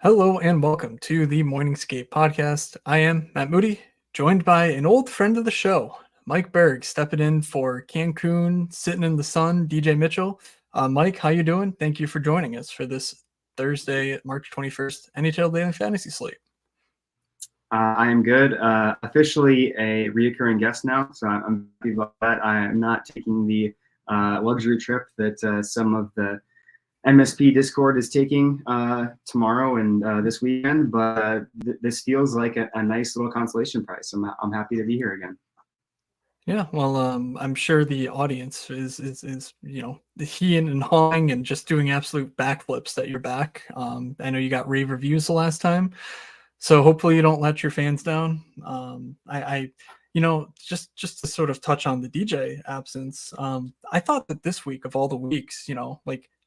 Hello and welcome to the Morningscape podcast. I am Matt Moody, joined by an old friend of the show, Mike Berg, stepping in for Cancun, sitting in the sun, DJ Mitchell. Mike, how you doing? Thank you for joining us for this Thursday, March 21st NHL Daily Fantasy Slate. I am good. Officially a reoccurring guest now, so I'm happy about that. I am not taking the luxury trip that some of the MSP Discord is taking tomorrow and this weekend, but this feels like a nice little consolation prize. I'm happy to be here again. Yeah, well, I'm sure the audience is heeing and hawing and just doing absolute backflips that you're back. I know you got rave reviews the last time, so hopefully you don't let your fans down. Just to sort of touch on the DJ absence, I thought that this week of all the weeks,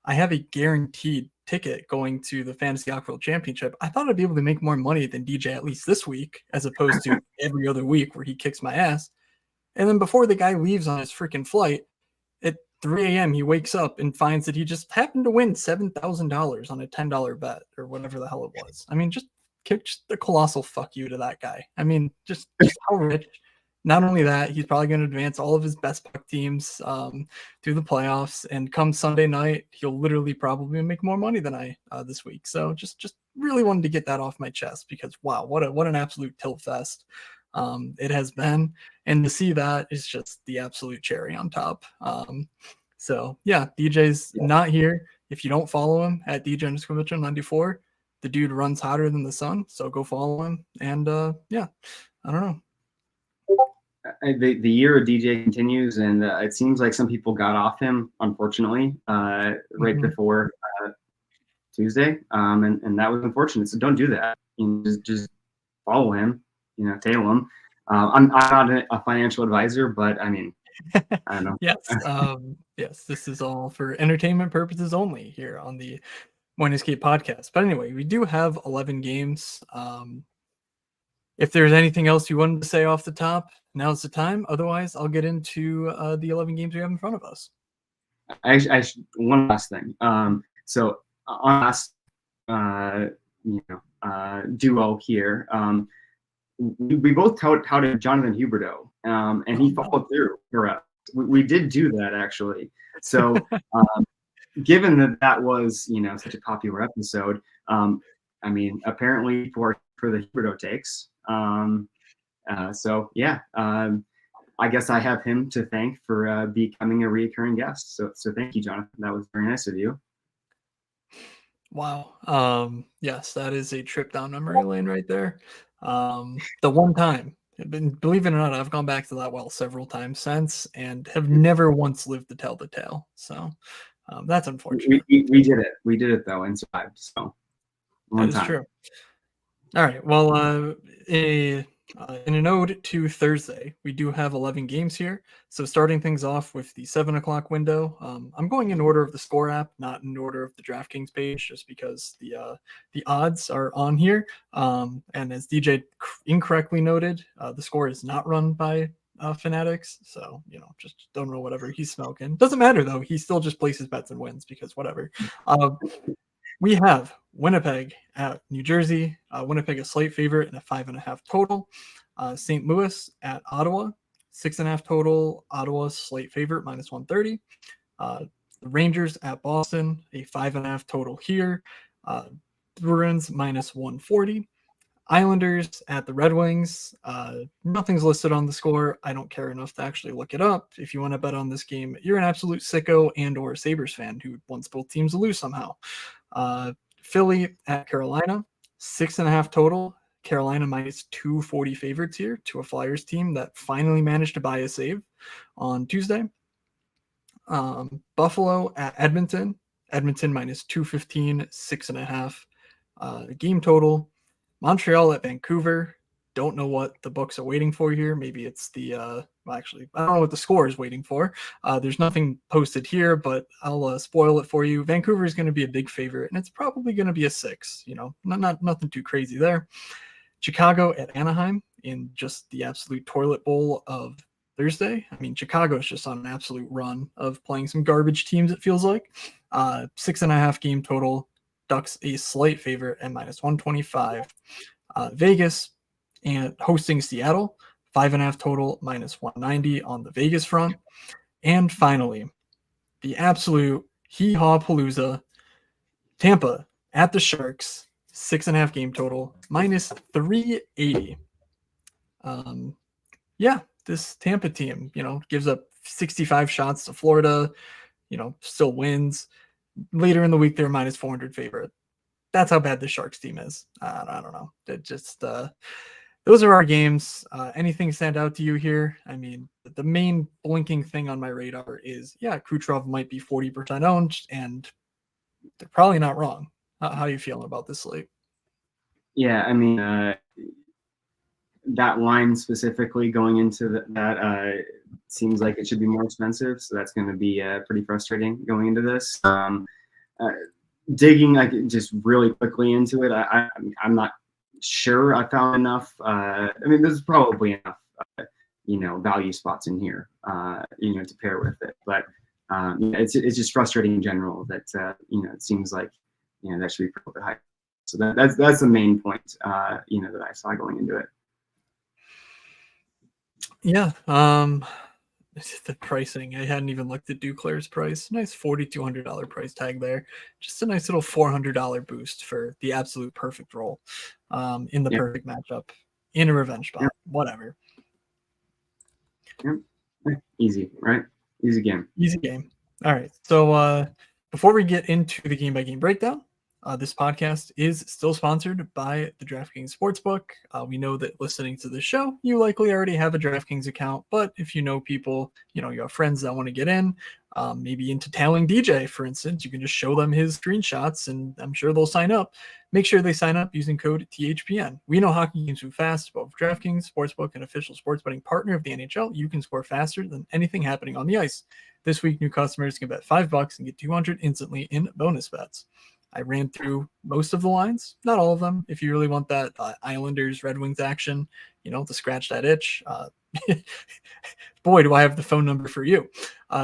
I have a guaranteed ticket going to the Fantasy Aqua Championship. I thought I'd be able to make more money than DJ at least this week, as opposed to every other week where he kicks my ass. And then before the guy leaves on his freaking flight, at 3 a.m., he wakes up and finds that he just happened to win $7,000 on a $10 bet or whatever the hell it was. I mean, just the colossal fuck you to that guy. I mean, just how rich. Not only that, he's probably going to advance all of his best puck teams through the playoffs. And come Sunday night, he'll literally probably make more money than I this week. So just really wanted to get that off my chest because, wow, what an absolute tilt fest it has been. And to see that is just the absolute cherry on top. So yeah, DJ's not here. If you don't follow him at DJ_Mitchell94, the dude runs hotter than the sun. So go follow him. And I don't know. The year of DJ continues, and it seems like some people got off him, unfortunately, right before Tuesday, and that was unfortunate. So don't do that. Just follow him, tail him. I'm not a financial advisor, but I mean, I don't know. Yes, this is all for entertainment purposes only here on the Morningscape podcast. But anyway, we do have 11 games. If there's anything else you wanted to say off the top, now's the time. Otherwise, I'll get into the 11 games we have in front of us. One last thing. So on last, duo here, we both touted Jonathan Huberdeau, and he followed through for us. We did do that actually. So given that was such a popular episode, I mean apparently for the Huberdeau takes. I guess I have him to thank for becoming a recurring guest. So thank you, Jonathan. That was very nice of you. Wow. Yes, that is a trip down memory lane right there. The one time, believe it or not, I've gone back to that well several times since and have never once lived to tell the tale. So that's unfortunate. We did it. We did it though and survived. So that is true. All right. Well, in an ode to Thursday, we do have 11 games here. So starting things off with the 7 o'clock window, I'm going in order of the score app, not in order of the DraftKings page, just because the odds are on here. And as DJ incorrectly noted, the score is not run by Fanatics. So, just don't know whatever he's smoking. Doesn't matter, though. He still just places bets and wins because whatever. We have Winnipeg at New Jersey. Winnipeg a slight favorite and a 5.5 total. St. Louis at Ottawa, 6.5 total. Ottawa slight favorite -130. The Rangers at Boston, a 5.5 total here. Bruins -140. Islanders at the Red Wings. Nothing's listed on the score. I don't care enough to actually look it up. If you want to bet on this game, you're an absolute sicko and or Sabres fan who wants both teams to lose somehow. Philly at Carolina, 6.5 total. Carolina -240 favorites here to a Flyers team that finally managed to buy a save on Tuesday. Buffalo at Edmonton. Edmonton -215, 6.5 game total. Montreal at Vancouver. Don't know what the books are waiting for here. Maybe it's actually, I don't know what the score is waiting for. There's nothing posted here, but I'll spoil it for you. Vancouver is going to be a big favorite, and it's probably going to be a 6. Nothing too crazy there. Chicago at Anaheim in just the absolute toilet bowl of Thursday. I mean, Chicago's just on an absolute run of playing some garbage teams, it feels like. 6.5 game total. Ducks a slight favorite at -125. Vegas and hosting Seattle, 5.5 total, -190 on the Vegas front. And finally, the absolute hee-haw palooza, Tampa at the Sharks, 6.5 game total, -380. Yeah, this Tampa team, gives up 65 shots to Florida, still wins. Later in the week, they're -400 favorite. That's how bad the Sharks team is. I don't know. It just those are our games. Anything stand out to you here? I mean, the main blinking thing on my radar is, Kucherov might be 40% owned, and they're probably not wrong. How are you feeling about this slate? Yeah, I mean, that line specifically going into that seems like it should be more expensive, so that's going to be pretty frustrating going into this. Digging like just really quickly into it, I'm not sure I found enough. I mean, there's probably enough, value spots in here, to pair with it. But it's just frustrating in general that it seems like that should be a little bit high. So that's the main point, that I saw going into it. Yeah. The pricing, I hadn't even looked at Duclair's price. Nice $4,200 price tag there. Just a nice little $400 boost for the absolute perfect role in the perfect matchup in a revenge spot. Whatever. Easy, right? Easy game. Easy game. All right. So before we get into the game by game breakdown, this podcast is still sponsored by the DraftKings Sportsbook. We know that listening to this show, you likely already have a DraftKings account, but if you know people, you have friends that want to get in, maybe into tailing DJ, for instance, you can just show them his screenshots and I'm sure they'll sign up. Make sure they sign up using code THPN. We know hockey games move fast, but with DraftKings Sportsbook, an official sports betting partner of the NHL, you can score faster than anything happening on the ice. This week, new customers can bet $5 and get $200 instantly in bonus bets. I ran through most of the lines, not all of them. If you really want that Islanders Red Wings action, to scratch that itch, boy, do I have the phone number for you.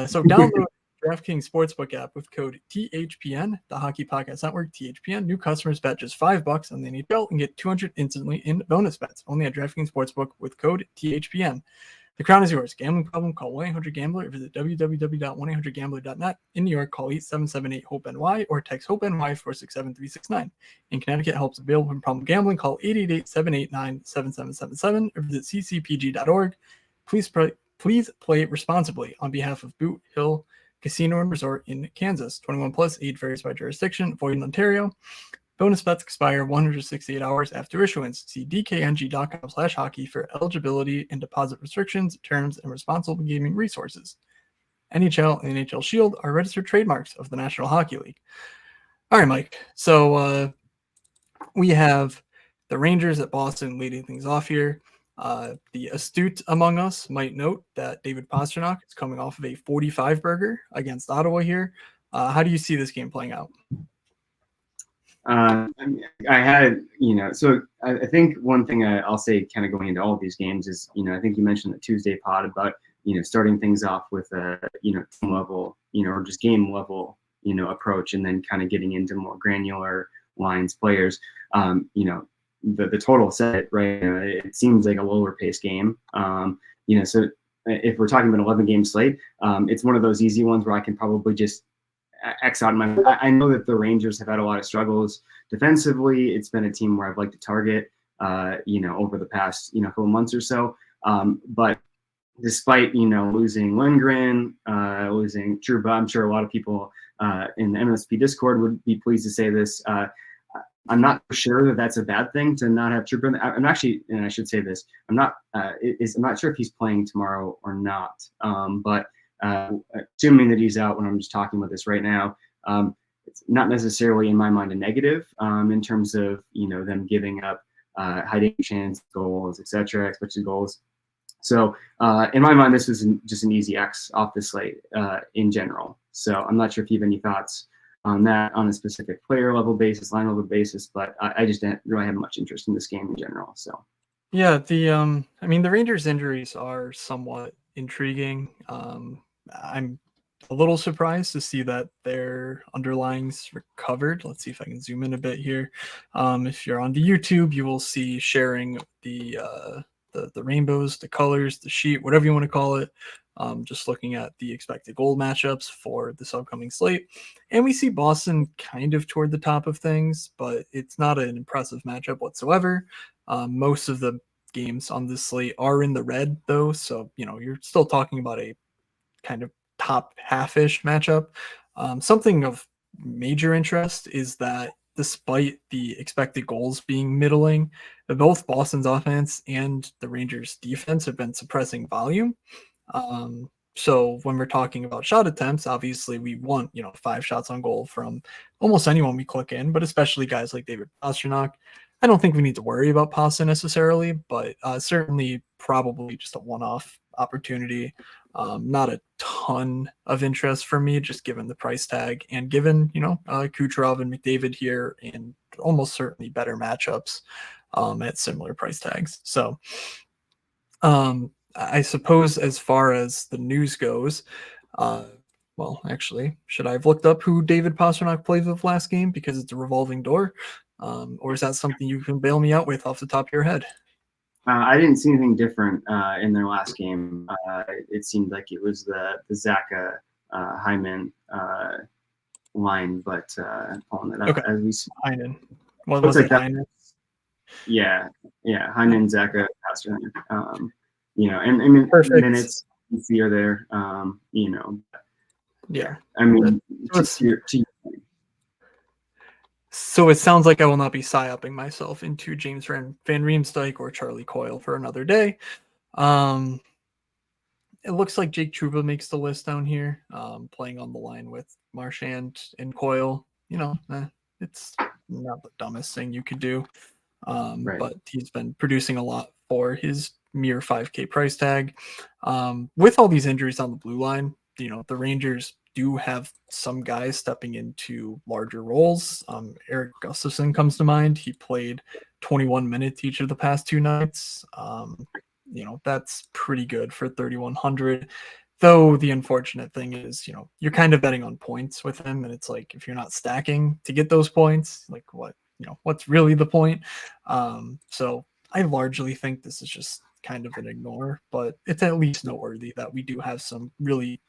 So download DraftKings Sportsbook app with code THPN, the Hockey Podcast Network, THPN. New customers bet just $5 on the NHL and get $200 instantly in bonus bets. Only at DraftKings Sportsbook with code THPN. The crown is yours. Gambling problem? Call 1-800-GAMBLER or visit www.1800gambler.net. In New York, call 877-8-HOPE-NY or text HOPE-NY 467-369. In Connecticut, help's available from problem gambling. Call 888-789-7777 or visit ccpg.org. Please play responsibly on behalf of Boot Hill Casino and Resort in Kansas. 21 plus, age varies by jurisdiction, void in Ontario. Bonus bets expire 168 hours after issuance. See dkng.com/hockey for eligibility and deposit restrictions, terms, and responsible gaming resources. NHL and NHL Shield are registered trademarks of the National Hockey League. All right, Mike. So we have the Rangers at Boston leading things off here. The astute among us might note that David Pastrnak is coming off of a 45 burger against Ottawa here. How do you see this game playing out? I had, so I think one thing I'll say kind of going into all of these games is, I think you mentioned the Tuesday pod about, starting things off with a, team level, or just game level, approach, and then kind of getting into more granular lines, players. The total set, right? It seems like a lower pace game. So if we're talking about an 11 game slate, it's one of those easy ones where I can probably just X out my. I know that the Rangers have had a lot of struggles defensively. It's been a team where I've liked to target, over the past, couple months or so. But despite, losing Lindgren, losing Trouba, I'm sure a lot of people in the MSP Discord would be pleased to say this. I'm not sure that that's a bad thing to not have Trouba. I'm actually, and I should say this, I'm not sure if he's playing tomorrow or not. But assuming that he's out when I'm just talking about this right now, it's not necessarily in my mind a negative in terms of them giving up high danger chance goals, etc., expected goals. So in my mind, this is just an easy X off the slate in general. So I'm not sure if you have any thoughts on that on a specific player level basis, line level basis, but I just didn't really have much interest in this game in general. So yeah, the Rangers injuries are somewhat intriguing. I'm a little surprised to see that their underlyings recovered. Let's see if I can zoom in a bit here. If you're on the YouTube, you will see sharing the rainbows, the colors, the sheet, whatever you want to call it. Just looking at the expected goal matchups for this upcoming slate. And we see Boston kind of toward the top of things, but it's not an impressive matchup whatsoever. Most of the games on this slate are in the red, though. So, you're still talking about a kind of top half-ish matchup. Something of major interest is that despite the expected goals being middling, both Boston's offense and the Rangers' defense have been suppressing volume. So when we're talking about shot attempts, obviously we want 5 shots on goal from almost anyone we click in, but especially guys like David Pastrnak. I don't think we need to worry about Pasta necessarily, but certainly probably just a one-off opportunity. Not a ton of interest for me, just given the price tag and given Kucherov and McDavid here, and almost certainly better matchups at similar price tags. So I suppose as far as the news goes, well, actually, should I have looked up who David Pastrnak played with last game because it's a revolving door? Or is that something you can bail me out with off the top of your head? I didn't see anything different in their last game. It seemed like it was the Zaka Hyman line, but pulling it up Okay. as we speak. Hyman. What was it? Hyman? Yeah, Hyman, Zaka, Pastrnak. And I mean, Perfect. minutes here there. Yeah. I mean, so it sounds like I will not be psyoping myself into James Van Riemsdyk or Charlie Coyle for another day. It looks like Jake Trouba makes the list down here, playing on the line with Marchand and Coyle. It's not the dumbest thing you could do. Right. But he's been producing a lot for his mere 5K price tag. With all these injuries on the blue line, the Rangers do have some guys stepping into larger roles. Eric Gustafsson comes to mind. He played 21 minutes each of the past 2 nights. That's pretty good for 3,100. Though the unfortunate thing is, you're kind of betting on points with him, and it's like if you're not stacking to get those points, like what's really the point? So I largely think this is just kind of an ignore, but it's at least noteworthy that we do have some really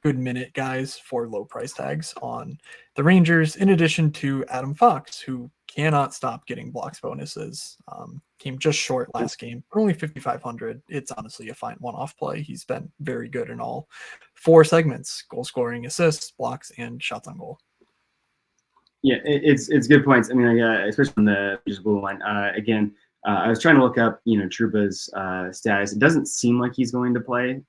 good minute guys for low price tags on the Rangers, in addition to Adam Fox, who cannot stop getting blocks bonuses. Came just short last game, only 5,500. It's honestly a fine one-off play. He's been very good in all 4 segments: goal scoring, assists, blocks, and shots on goal. Yeah, it's good points. I mean, especially on the blue line. Again, I was trying to look up, Trouba's status. It doesn't seem like he's going to play,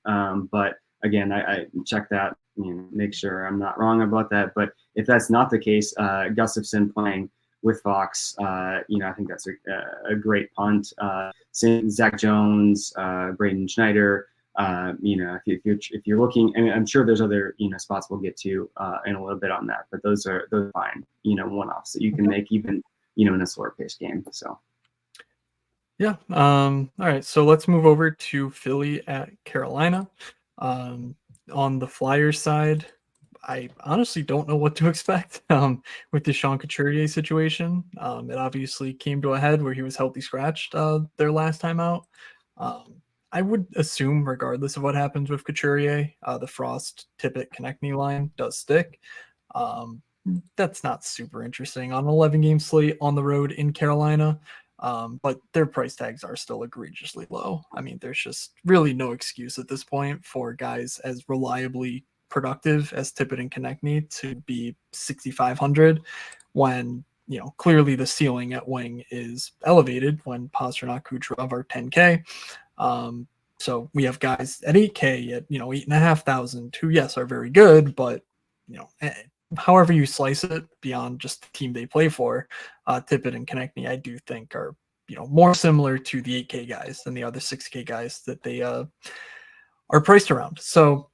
but again, I check that, make sure I'm not wrong about that. But if that's not the case, Gustafsson playing with Fox, I think that's a great punt. Zach Jones, Braden Schneider. If you're looking, and I'm sure there's other spots we'll get to in a little bit on that, but those are fine one-offs that you can make even in a slower paced game. So yeah. All right, so let's move over to Philly at Carolina. On the Flyers side, I honestly don't know what to expect with the Sean Couturier situation. It obviously came to a head where he was healthy scratched their last time out. I would assume, regardless of what happens with Couturier, the Frost, Tippett, Konechny line does stick. That's not super interesting on an 11-game slate on the road in Carolina. But their price tags are still egregiously low. I mean, there's just really no excuse at this point for guys as reliably productive as Tippett and Konechny to be 6,500 when, clearly the ceiling at wing is elevated when Pastrnak, Kucherov are 10K. So we have guys at 8K at, 8,500 who, yes, are very good, but, however you slice it beyond just the team they play for, Tippett and Konechny, I do think are, more similar to the 8K guys than the other 6K guys that they are priced around. So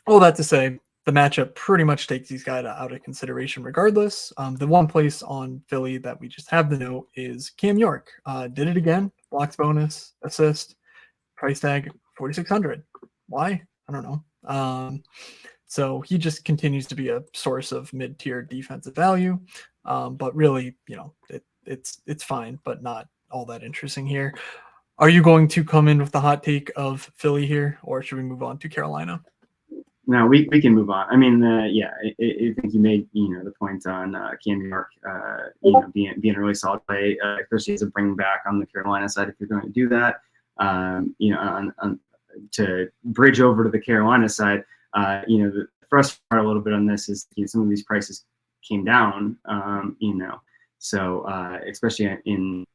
all that to say, the matchup pretty much takes these guys out of consideration regardless. The one place on Philly that we just have the note is Cam York. Did it again. Blocks bonus, assist, price tag 4,600. Why? I don't know. So he just continues to be a source of mid-tier defensive value. But really, it's fine, but not all that interesting here. Are you going to come in with the hot take of Philly here, or should we move on to Carolina? No, we can move on. I mean, yeah, I think you made the point on Cam York, being a really solid play, especially as a bring back on the Carolina side. If you're going to do that, to bridge over to the Carolina side, the frustrating part a little bit on this is some of these prices came down, so especially in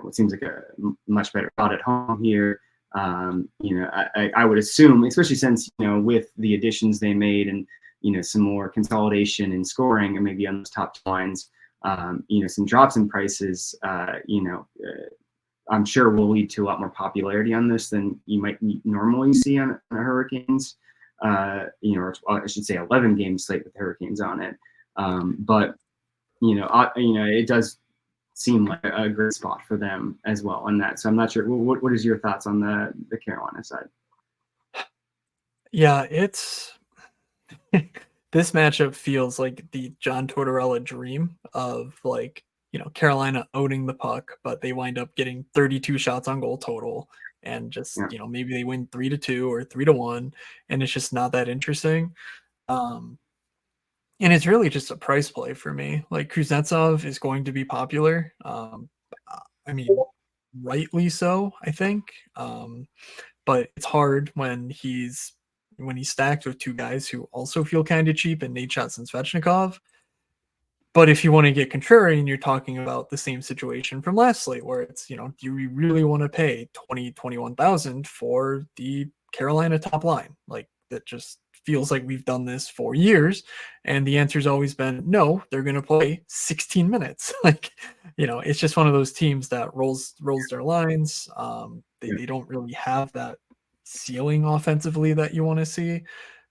what seems like a much better spot at home here. I would assume, especially since with the additions they made and some more consolidation in scoring and maybe on those top lines, some drops in prices, I'm sure will lead to a lot more popularity on this than you might normally see on the Hurricanes. Or I should say 11 game slate with the Hurricanes on it. But it does seem like a great spot for them as well on that. So I'm not sure. What is your thoughts on the Carolina side? Yeah, it's this matchup feels like the John Tortorella dream of Carolina owning the puck, but they wind up getting 32 shots on goal total, and just maybe they win 3-2 or 3-1, and it's just not that interesting. And it's really just a price play for me. Like Kuznetsov is going to be popular. I mean, rightly so, I think. But it's hard when he's stacked with two guys who also feel kind of cheap, and Nate Schatz and Svechnikov. But if you want to get contrarian, you're talking about the same situation from last slate, where it's, do you really want to pay 21,000 for the Carolina top line? Like, that just feels like we've done this for years. And the answer's always been, no, they're going to play 16 minutes. It's just one of those teams that rolls their lines. They don't really have that ceiling offensively that you want to see.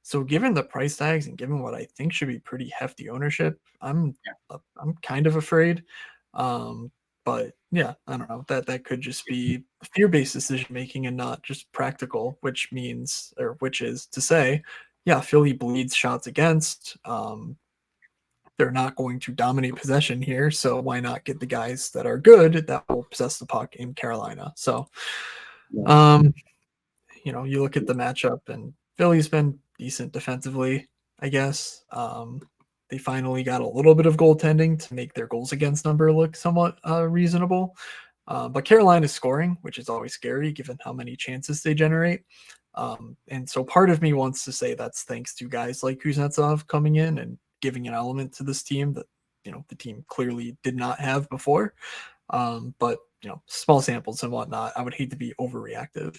So given the price tags and given what I think should be pretty hefty ownership, I'm kind of afraid. But yeah, I don't know. That could just be fear-based decision making and not just practical, which is to say, yeah, Philly bleeds shots against. They're not going to dominate possession here, so why not get the guys that are good that will possess the puck in Carolina? So, you look at the matchup, and Philly's been decent defensively, I guess. They finally got a little bit of goaltending to make their goals against number look somewhat reasonable. But Carolina's scoring, which is always scary given how many chances they generate. And so part of me wants to say that's thanks to guys like Kuznetsov coming in and giving an element to this team that, the team clearly did not have before. But, small samples and whatnot, I would hate to be overreactive.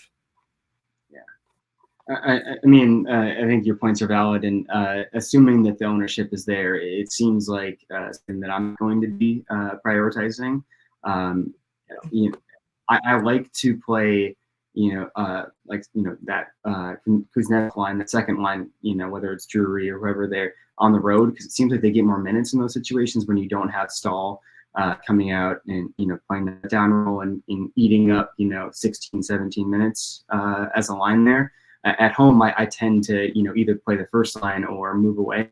I mean, I think your points are valid, and assuming that the ownership is there, it seems like something that I'm going to be prioritizing. I like to play, that Kuznetsov line, that second line, whether it's Drury or whoever they're on the road, because it seems like they get more minutes in those situations when you don't have Stahl coming out and playing that down roll and eating up 16, 17 minutes as a line there. At home, I tend to, either play the first line or move away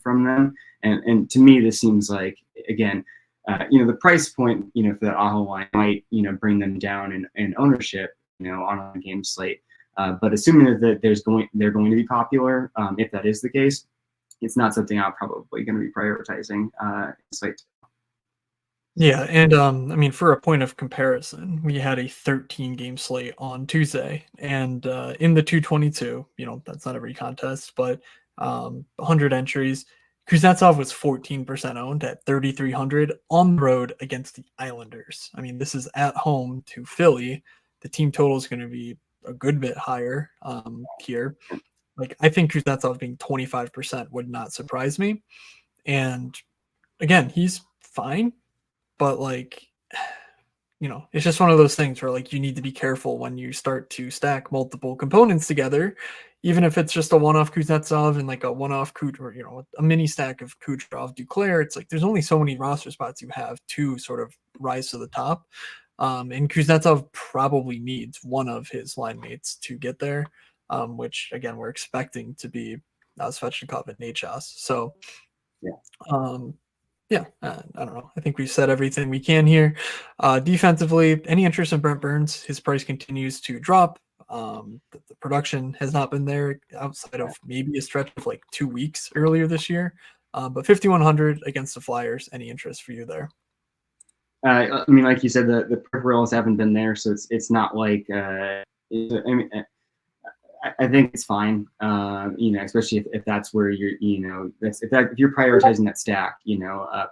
from them. And to me, this seems like, again, the price point, for the Aho line might, bring them down in ownership, on a game slate. But assuming that they're going to be popular, if that is the case, it's not something I'm probably going to be prioritizing slate. Yeah, and I mean, for a point of comparison, we had a 13 game slate on Tuesday, and in the 222, that's not every contest, but 100 entries. Kuznetsov was 14% owned at 3,300 on the road against the Islanders. I mean, this is at home to Philly. The team total is going to be a good bit higher here. Like, I think Kuznetsov being 25% would not surprise me. And again, he's fine. But it's just one of those things where you need to be careful when you start to stack multiple components together, even if it's just a one-off Kuznetsov and a one-off or a mini stack of Kucherov, Duclair. It's there's only so many roster spots you have to sort of rise to the top. And Kuznetsov probably needs one of his line mates to get there, which again we're expecting to be Svechnikov and Nachos. So, Yeah. I don't know. I think we've said everything we can here. Defensively, any interest in Brent Burns? His price continues to drop. The production has not been there outside of maybe a stretch of like 2 weeks earlier this year. But 5,100 against the Flyers. Any interest for you there? I mean, like you said, the peripherals haven't been there, so it's not like. I mean, I think it's fine. Especially if that's where you're, if you're prioritizing that stack,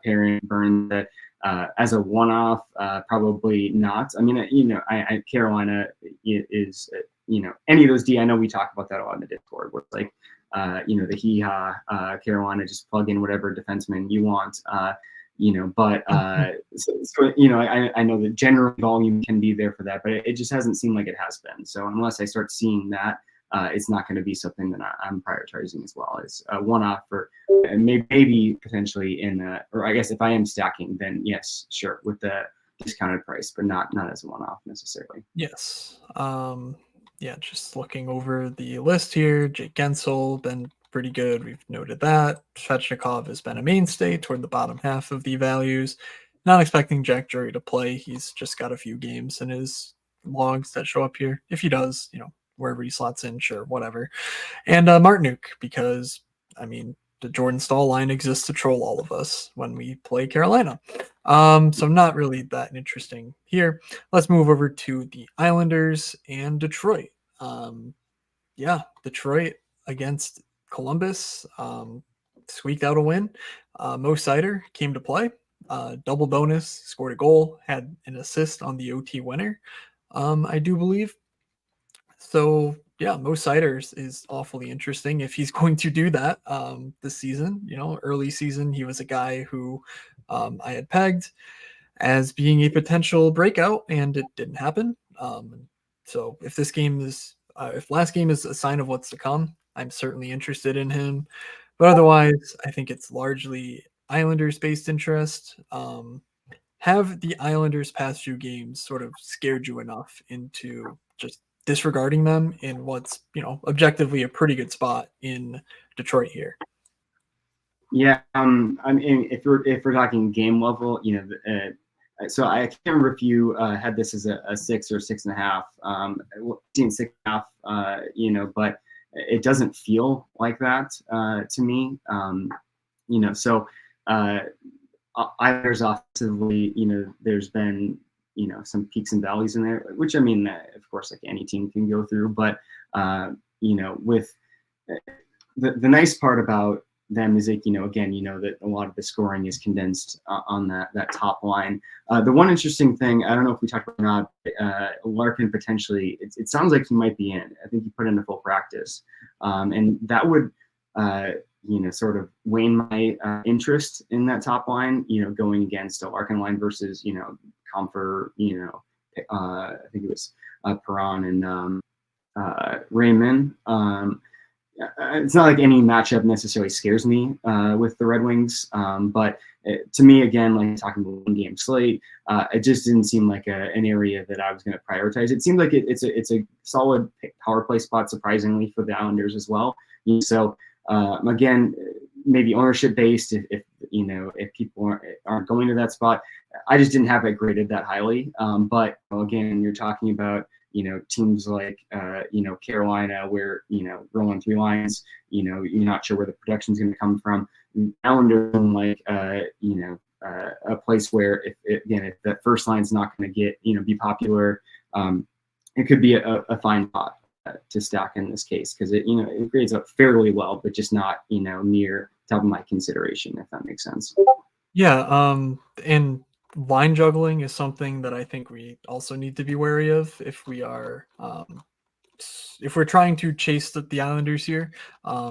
pairing Burns that as a one-off, probably not. I mean, Carolina is, any of those D. I know we talk about that a lot in the Discord, where it's like, the hee-haw, Carolina, just plug in whatever defenseman you want. But I know that general volume can be there for that, but it just hasn't seemed like it has been. So unless I start seeing that, it's not going to be something that I'm prioritizing as well as a one-off for maybe potentially or I guess if I am stacking, then yes, sure, with the discounted price, but not as a one-off necessarily. Yes. Just looking over the list here, Jake Gensel been pretty good. We've noted that. Svechnikov has been a mainstay toward the bottom half of the values. Not expecting Jack Drury to play. He's just got a few games in his logs that show up here. If he does, wherever he slots in, sure, whatever. And Martinuk, because, I mean, the Jordan Staal line exists to troll all of us when we play Carolina. So not really that interesting here. Let's move over to the Islanders and Detroit. Detroit against Columbus squeaked out a win. Mo Seider came to play. Double bonus, scored a goal, had an assist on the OT winner, I do believe. So Mo Siders is awfully interesting if he's going to do that this season. Early season, he was a guy who I had pegged as being a potential breakout, and it didn't happen. So if this game is, if last game is a sign of what's to come, I'm certainly interested in him. But otherwise, I think it's largely Islanders-based interest. Have the Islanders' past few games sort of scared you enough into just disregarding them in what's objectively a pretty good spot in Detroit here? Yeah, I mean, if we're talking game level, so I can't remember if you had this as a 6 or 6.5. Seen 6.5, but it doesn't feel like that to me. So Islanders offensively, there's been some peaks and valleys in there, which I mean, of course, like any team can go through. But with the nice part about them is like, again, that a lot of the scoring is condensed on that top line. The one interesting thing, I don't know if we talked about or not, Larkin potentially, it sounds like he might be in. I think he put in a full practice. And that would, sort of wane my interest in that top line, going against a Larkin line versus, Comfort, I think it was Perron and Raymond. It's not like any matchup necessarily scares me with the Red Wings, but to me, again, like talking about one game slate, it just didn't seem like an area that I was going to prioritize. It seemed like it's a solid power play spot, surprisingly, for the Islanders as well. So again, maybe ownership based. If people aren't going to that spot, I just didn't have it graded that highly. But again, you're talking about teams like Carolina, where rolling 3 lines, you're not sure where the production is going to come from. Islanders, like a place where if that first line is not going to get be popular, it could be a fine spot to stack in this case, because it grades up fairly well, but just not near top of my consideration, if that makes sense. Yeah, and line juggling is something that I think we also need to be wary of if we are if we're trying to chase the Islanders here.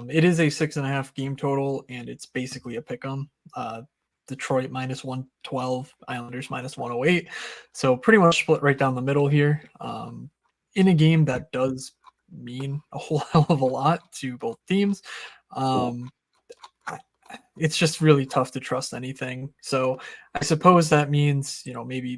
It is a 6.5 game total, and it's basically a pick 'em. Detroit minus 112, Islanders minus 108. So pretty much split right down the middle here. In a game that does mean a whole hell of a lot to both teams. It's just really tough to trust anything. So I suppose that means, maybe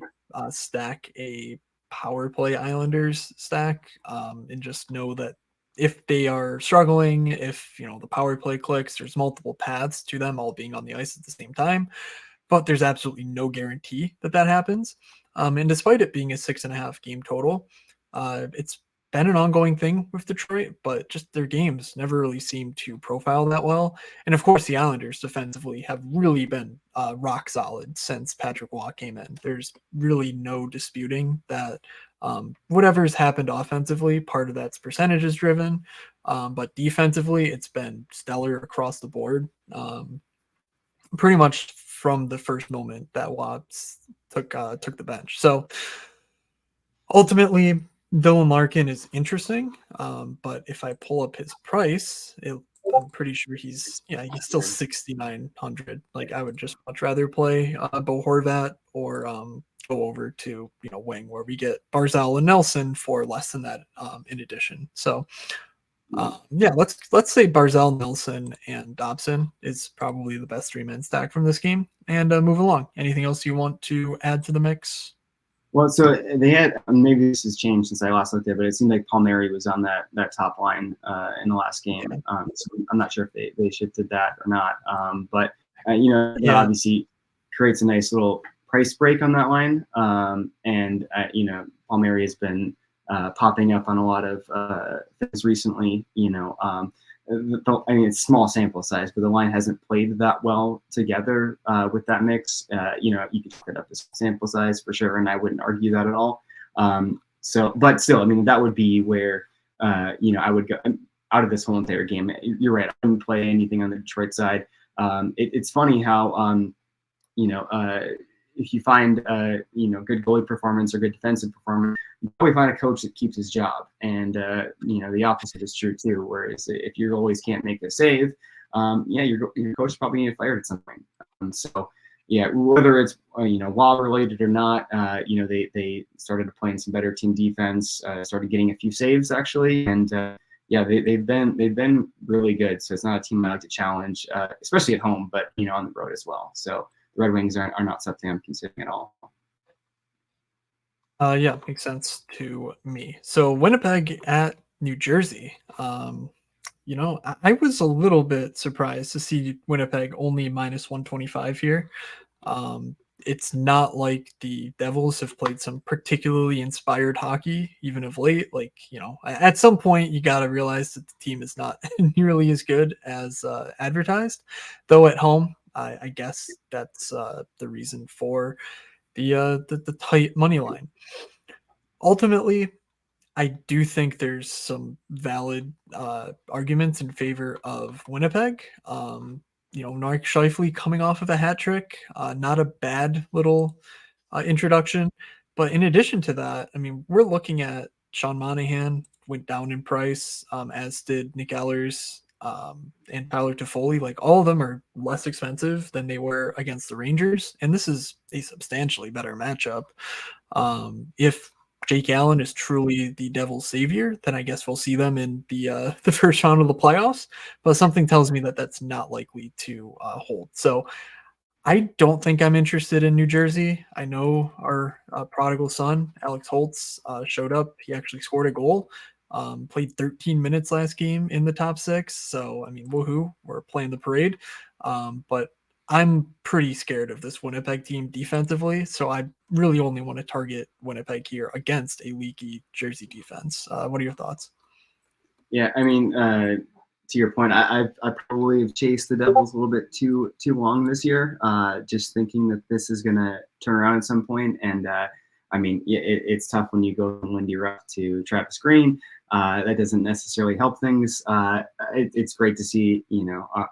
stack a power play Islanders stack and just know that if they are struggling, if the power play clicks, there's multiple paths to them all being on the ice at the same time, but there's absolutely no guarantee that that happens. And despite it being a 6.5 game total, it's been an ongoing thing with Detroit, but just their games never really seem to profile that well. And of course, the Islanders defensively have really been rock solid since Patrick Waugh came in. There's really no disputing that whatever's happened offensively, part of that's percentages driven, but defensively, it's been stellar across the board. Pretty much from the first moment that Watts took the bench. So ultimately, Dylan Larkin is interesting, but if I pull up his price, I'm pretty sure he's still 6,900. Like I would just much rather play Bo Horvat or go over to wing where we get Barzal and Nelson for less than that in addition. So let's say Barzal, Nelson, and Dobson is probably the best 3-man stack from this game, and move along. Anything else you want to add to the mix? Well, so they had, maybe this has changed since I last looked at it, but it seemed like Palmieri was on that top line in the last game. So I'm not sure if they shifted that or not. But that obviously creates a nice little price break on that line. And Palmieri has been popping up on a lot of things recently. It's small sample size, but the line hasn't played that well together with that mix. You could put it up to sample size for sure, and I wouldn't argue that at all. But still, that would be where I would go out of this whole entire game. You're right. I wouldn't play anything on the Detroit side. It's funny how if you find good goalie performance or good defensive performance, you probably find a coach that keeps his job. And the opposite is true too. Whereas if you always can't make a save, your coach is probably going to get fired at some point. So whether it's Waugh related or not, they started playing some better team defense, started getting a few saves actually, and they've been really good. So it's not a team I like to challenge, especially at home, but on the road as well. So the Red Wings are not something I'm considering at all. Makes sense to me. So Winnipeg at New Jersey. I was a little bit surprised to see Winnipeg only minus 125 here. It's not like the Devils have played some particularly inspired hockey, even of late. Like, at some point you got to realize that the team is not nearly as good as advertised. Though at home, I guess that's the reason for the tight money line. Ultimately, I do think there's some valid arguments in favor of Winnipeg. Mark Scheifele coming off of a hat trick, not a bad little introduction. But in addition to that, we're looking at Sean Monahan went down in price, as did Nick Ehlers and Tyler Toffoli. Like all of them are less expensive than they were against the Rangers, and this is a substantially better matchup. If Jake Allen is truly the Devil's savior, then I guess we'll see them in the first round of the playoffs. But something tells me that that's not likely to hold. So I don't think I'm interested in New Jersey. I know our prodigal son, Alex Holtz, showed up. He actually scored a goal. Played 13 minutes last game in the top 6. So, woohoo, we're playing the parade. But I'm pretty scared of this Winnipeg team defensively. So I really only want to target Winnipeg here against a leaky Jersey defense. What are your thoughts? Yeah, to your point, I probably have chased the Devils a little bit too long this year, just thinking that this is going to turn around at some point. And it's tough when you go from Lindy Ruff to Travis Green. That doesn't necessarily help things. It's great to see,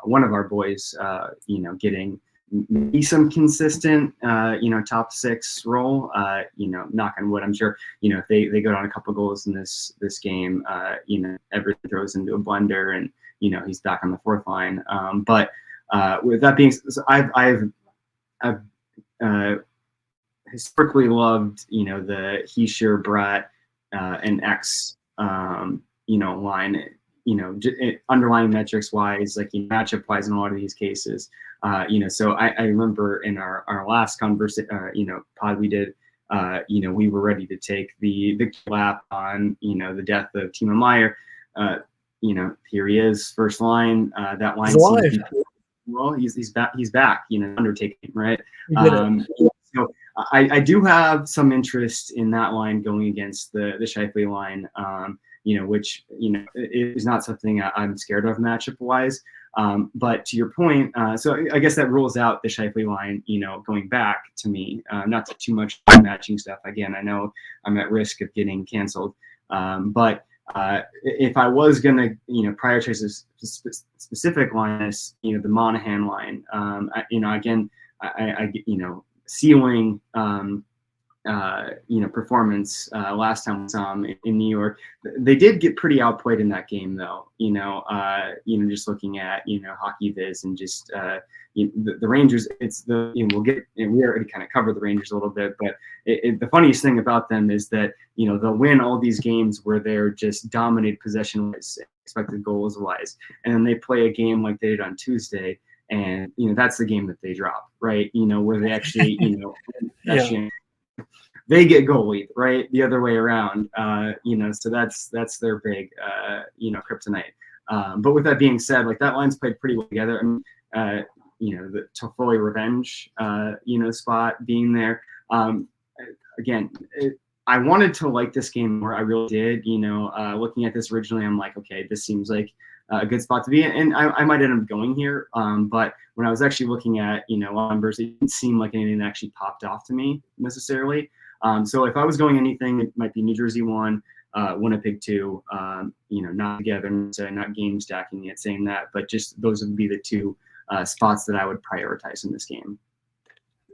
one of our boys, getting maybe some consistent, top 6 role. Knock on wood. I'm sure, if they go down a couple goals in this game, everything throws into a blender, and he's back on the 4th line. But with that being said, I've historically loved, the Heischer, Bratt, and X, line, underlying metrics wise, like matchup wise in a lot of these cases. So I remember in our last conversation, pod we did, we were ready to take the lap on, the death of Timo Meier. here he is, first line. That line He's seems to alive. be well. He's back. He's back. Undertaking, right? He did it. So I do have some interest in that line going against the Scheifele line. Which is not something I'm scared of matchup wise. But to your point, so I guess that rules out the Scheifele line, going back to me. Not too much matching stuff. Again, I know I'm at risk of getting canceled. But if I was gonna, prioritize a specific line, the Monahan line, again, I ceiling, performance last time we saw him in New York. They did get pretty outplayed in that game, though. Just looking at Hockey Viz and just the Rangers. It's we already kind of covered the Rangers a little bit, but the funniest thing about them is that they'll win all these games where they're just dominated possession wise, expected goals wise, and then they play a game like they did on Tuesday. And that's the game that they drop, right? Where they actually, Yeah. they get goalied, right? The other way around, so that's their big, kryptonite. But with that being said, like that line's played pretty well together. I mean, the Toffoli revenge, spot being there. Again, I wanted to like this game more. I really did. Looking at this originally, I'm like, okay, this seems like a good spot to be in, and I might end up going here. But when I was actually looking at numbers, it didn't seem like anything that actually popped off to me necessarily. So if I was going anything, it might be New Jersey 1, Winnipeg 2. Not together, not game stacking yet, saying that, but just those would be the two spots that I would prioritize in this game.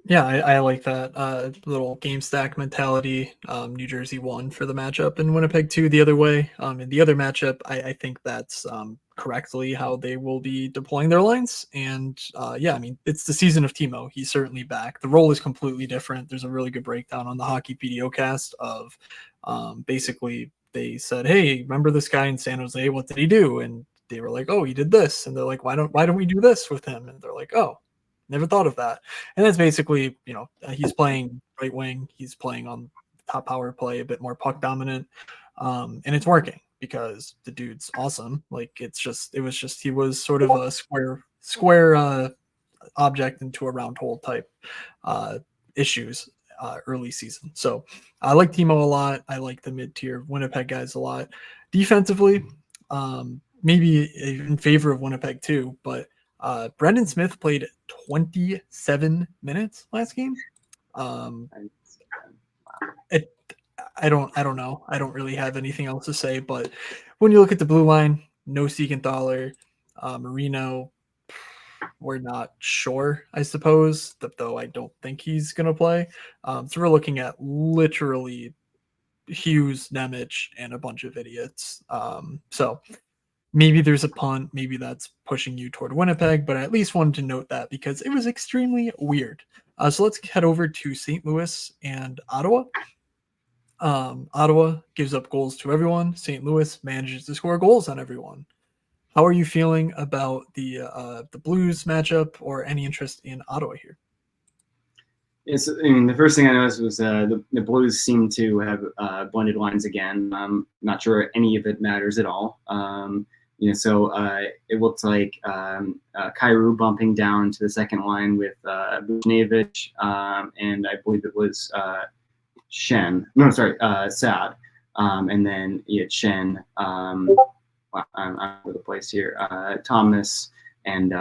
Yeah, I like that little game stack mentality. New Jersey 1 for the matchup and Winnipeg 2 the other way. In the other matchup, I think that's correctly how they will be deploying their lines. And yeah, I mean, it's the season of Timo. He's certainly back. The role is completely different. There's a really good breakdown on the Hockey PDO cast of basically they said, hey, remember this guy in San Jose? What did he do? And they were like, oh, he did this. And they're like, why don't we do this with him? And they're like, oh, never thought of that. And that's basically, he's playing right wing. He's playing on top power play, a bit more puck dominant. And it's working because the dude's awesome. Like he was sort of a square object into a round hole type issues early season. So I like Timo a lot. I like the mid-tier Winnipeg guys a lot. Defensively, maybe in favor of Winnipeg too, but Brendan Smith played 27 minutes last game. I don't know. I don't really have anything else to say, but when you look at the blue line, no Siegenthaler, Marino, we're not sure, I suppose, though I don't think he's going to play. So we're looking at literally Hughes, Nemec, and a bunch of idiots. So maybe there's a punt. Maybe that's pushing you toward Winnipeg, but I at least wanted to note that because it was extremely weird. So let's head over to St. Louis and Ottawa. Ottawa gives up goals to everyone. St. Louis manages to score goals on everyone. How are you feeling about the Blues matchup or any interest in Ottawa here? The first thing I noticed was the Blues seem to have blended lines again. I'm not sure any of it matters at all. So it looks like Kyrou bumping down to the second line with Buchnevich, and I believe it was Sad. And then Shen. I'm all over the place here. Thomas and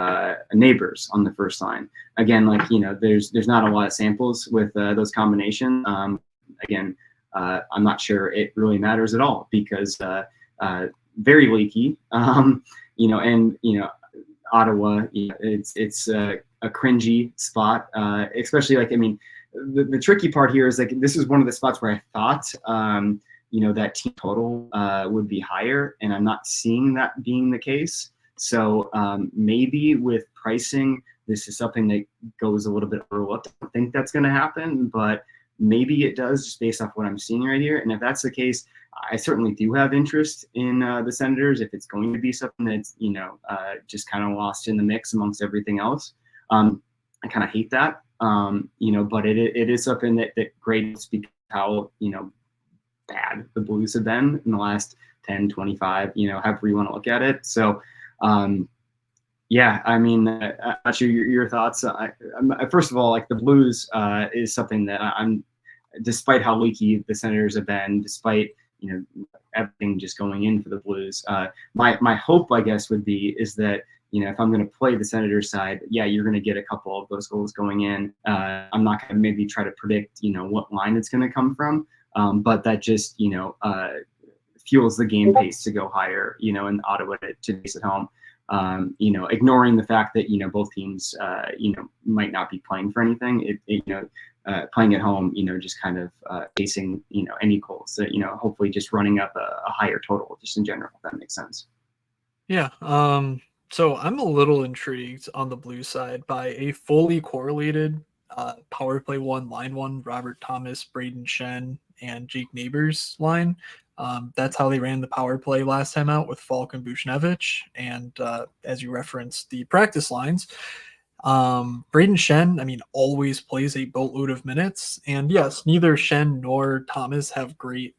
Neighbors on the first line. Again, there's not a lot of samples with those combinations. I'm not sure it really matters at all because very leaky. Ottawa, it's a cringy spot, especially the tricky part here is this is one of the spots where I thought that team total would be higher, and I'm not seeing that being the case. So maybe with pricing, this is something that goes a little bit overlooked. I don't think that's going to happen, but maybe it does just based off what I'm seeing right here. And if that's the case, I certainly do have interest in the Senators if it's going to be something that's, just kind of lost in the mix amongst everything else. I kind of hate that, but it is something that grades because how, bad the Blues have been in the last 10, 25, however you want to look at it. So, yeah, I mean, I'm sure your thoughts. First of all, like the Blues is something that I'm, despite how leaky the Senators have been, despite everything just going in for the Blues. My hope, I guess, would be is that if I'm going to play the Senators side, yeah, you're going to get a couple of those goals going in. I'm not going to maybe try to predict what line it's going to come from, but that just fuels the game pace to go higher. In Ottawa to base at home. Ignoring the fact that both teams might not be playing for anything. Playing at home, just kind of facing any goals that hopefully just running up a higher total just in general. If that makes sense. Yeah. So I'm a little intrigued on the blue side by a fully correlated power play one, line one, Robert Thomas, Braden Shen, and Jake Neighbors line. That's how they ran the power play last time out with Falk and Buchnevich. And as you referenced, the practice lines, Braden Shen, I mean, always plays a boatload of minutes. And yes, neither Shen nor Thomas have great,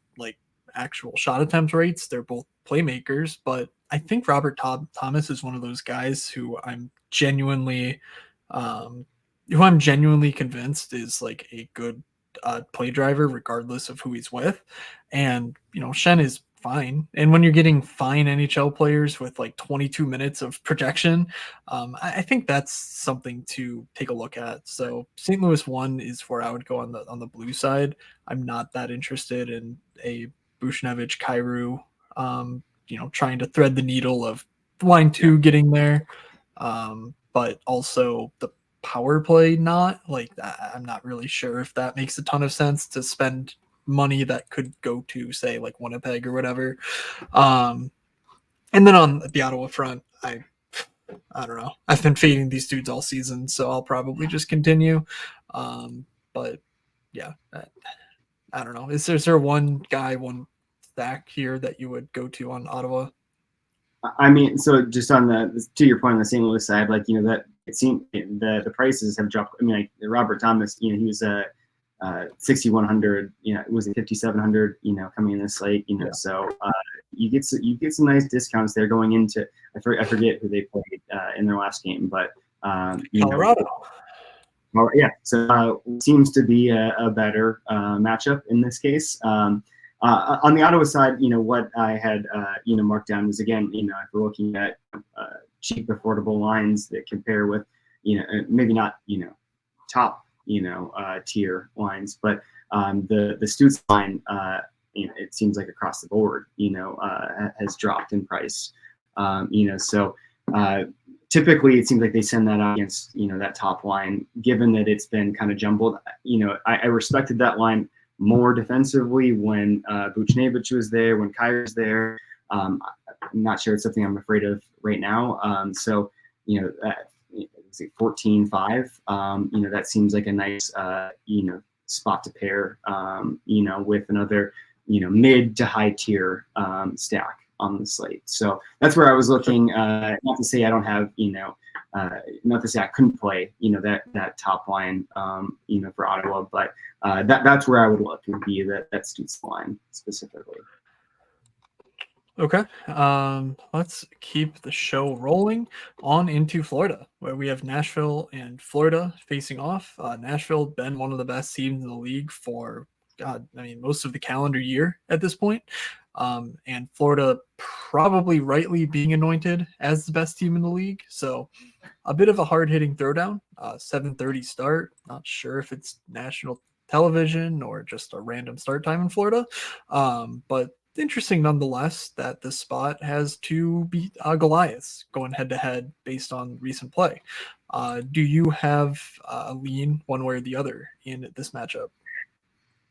actual shot attempt rates. They're both playmakers, but I think Robert Thomas is one of those guys who I'm genuinely convinced is like a good play driver, regardless of who he's with. And Shen is fine. And when you're getting fine NHL players with 22 minutes of projection, I think that's something to take a look at. So St. Louis 1 is where I would go on the blue side. I'm not that interested in a Buchnevich, Kyrou, trying to thread the needle of line 2 getting there. But also the power play not I'm not really sure if that makes a ton of sense to spend money that could go to say Winnipeg or whatever. And then on the Ottawa front, I don't know. I've been fading these dudes all season, so I'll probably just continue. But yeah, I don't know. Is there one guy, one stack here that you would go to on Ottawa? I mean, so just on to your point on the St. Louis side, that it seemed the prices have dropped. I mean, Robert Thomas, he was 6,100. It was 5,700. Coming in this slate. Yeah. So you get some nice discounts there going into. I forget who they played in their last game, but Colorado. Yeah, so seems to be a better matchup in this case. On the Ottawa side, what I had, marked down was, again, if we're looking at cheap, affordable lines that compare with, maybe not, top, tier lines, but the Stutz line, it seems like across the board, has dropped in price. So typically it seems like they send that out against, that top line, given that it's been kind of jumbled. I respected that line more defensively when Buchnevich was there, when Kyrou was there. I'm not sure it's something I'm afraid of right now. So, 14-5, that seems like a nice, spot to pair, with another, mid to high tier stack on the slate. So that's where I was looking. Not to say I don't have, not to say I couldn't play, that top line, for Ottawa, but that's where I would look, would be that Stutz line specifically. Okay. Let's keep the show rolling on into Florida, where we have Nashville and Florida facing off. Nashville been one of the best teams in the league for, most of the calendar year at this point. And Florida probably rightly being anointed as the best team in the league. So a bit of a hard-hitting throwdown. 7:30 start. Not sure if it's national television or just a random start time in Florida. But interesting nonetheless that this spot has two Goliaths going head-to-head based on recent play. Do you have a lean one way or the other in this matchup?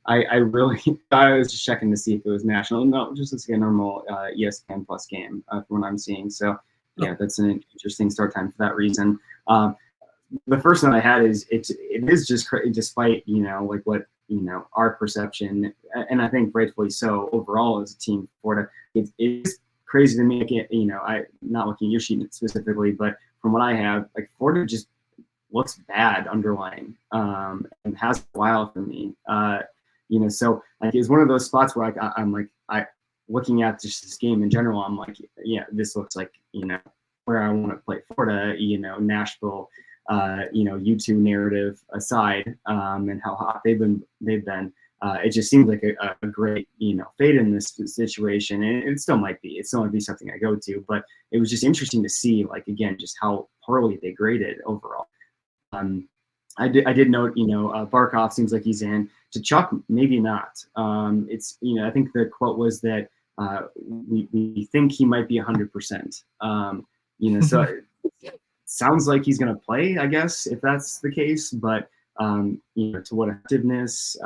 I really thought I was just checking to see if it was national. No, just like a normal ESPN Plus game from what I'm seeing. So yeah, that's an interesting start time for that reason. The first note I had is it is just despite what our perception, and I think rightfully so overall as a team, Florida, it's crazy to me. I'm not looking at your sheet specifically, but from what I have, Florida just looks bad underlying and has a while for me. So it's one of those spots where I'm looking at just this game in general, I'm like, yeah, this looks like, where I want to play Florida, Nashville, U2 narrative aside, and how hot they've been. It just seems like a great, fade in this situation, and it still might be. It still might be something I go to, but it was just interesting to see, like, again, just how poorly they graded overall. I did note, Barkov seems like he's in. To Chuck, maybe not. It's, I think the quote was that we think he might be 100%. So it sounds like he's going to play, I guess, if that's the case. But to what effectiveness,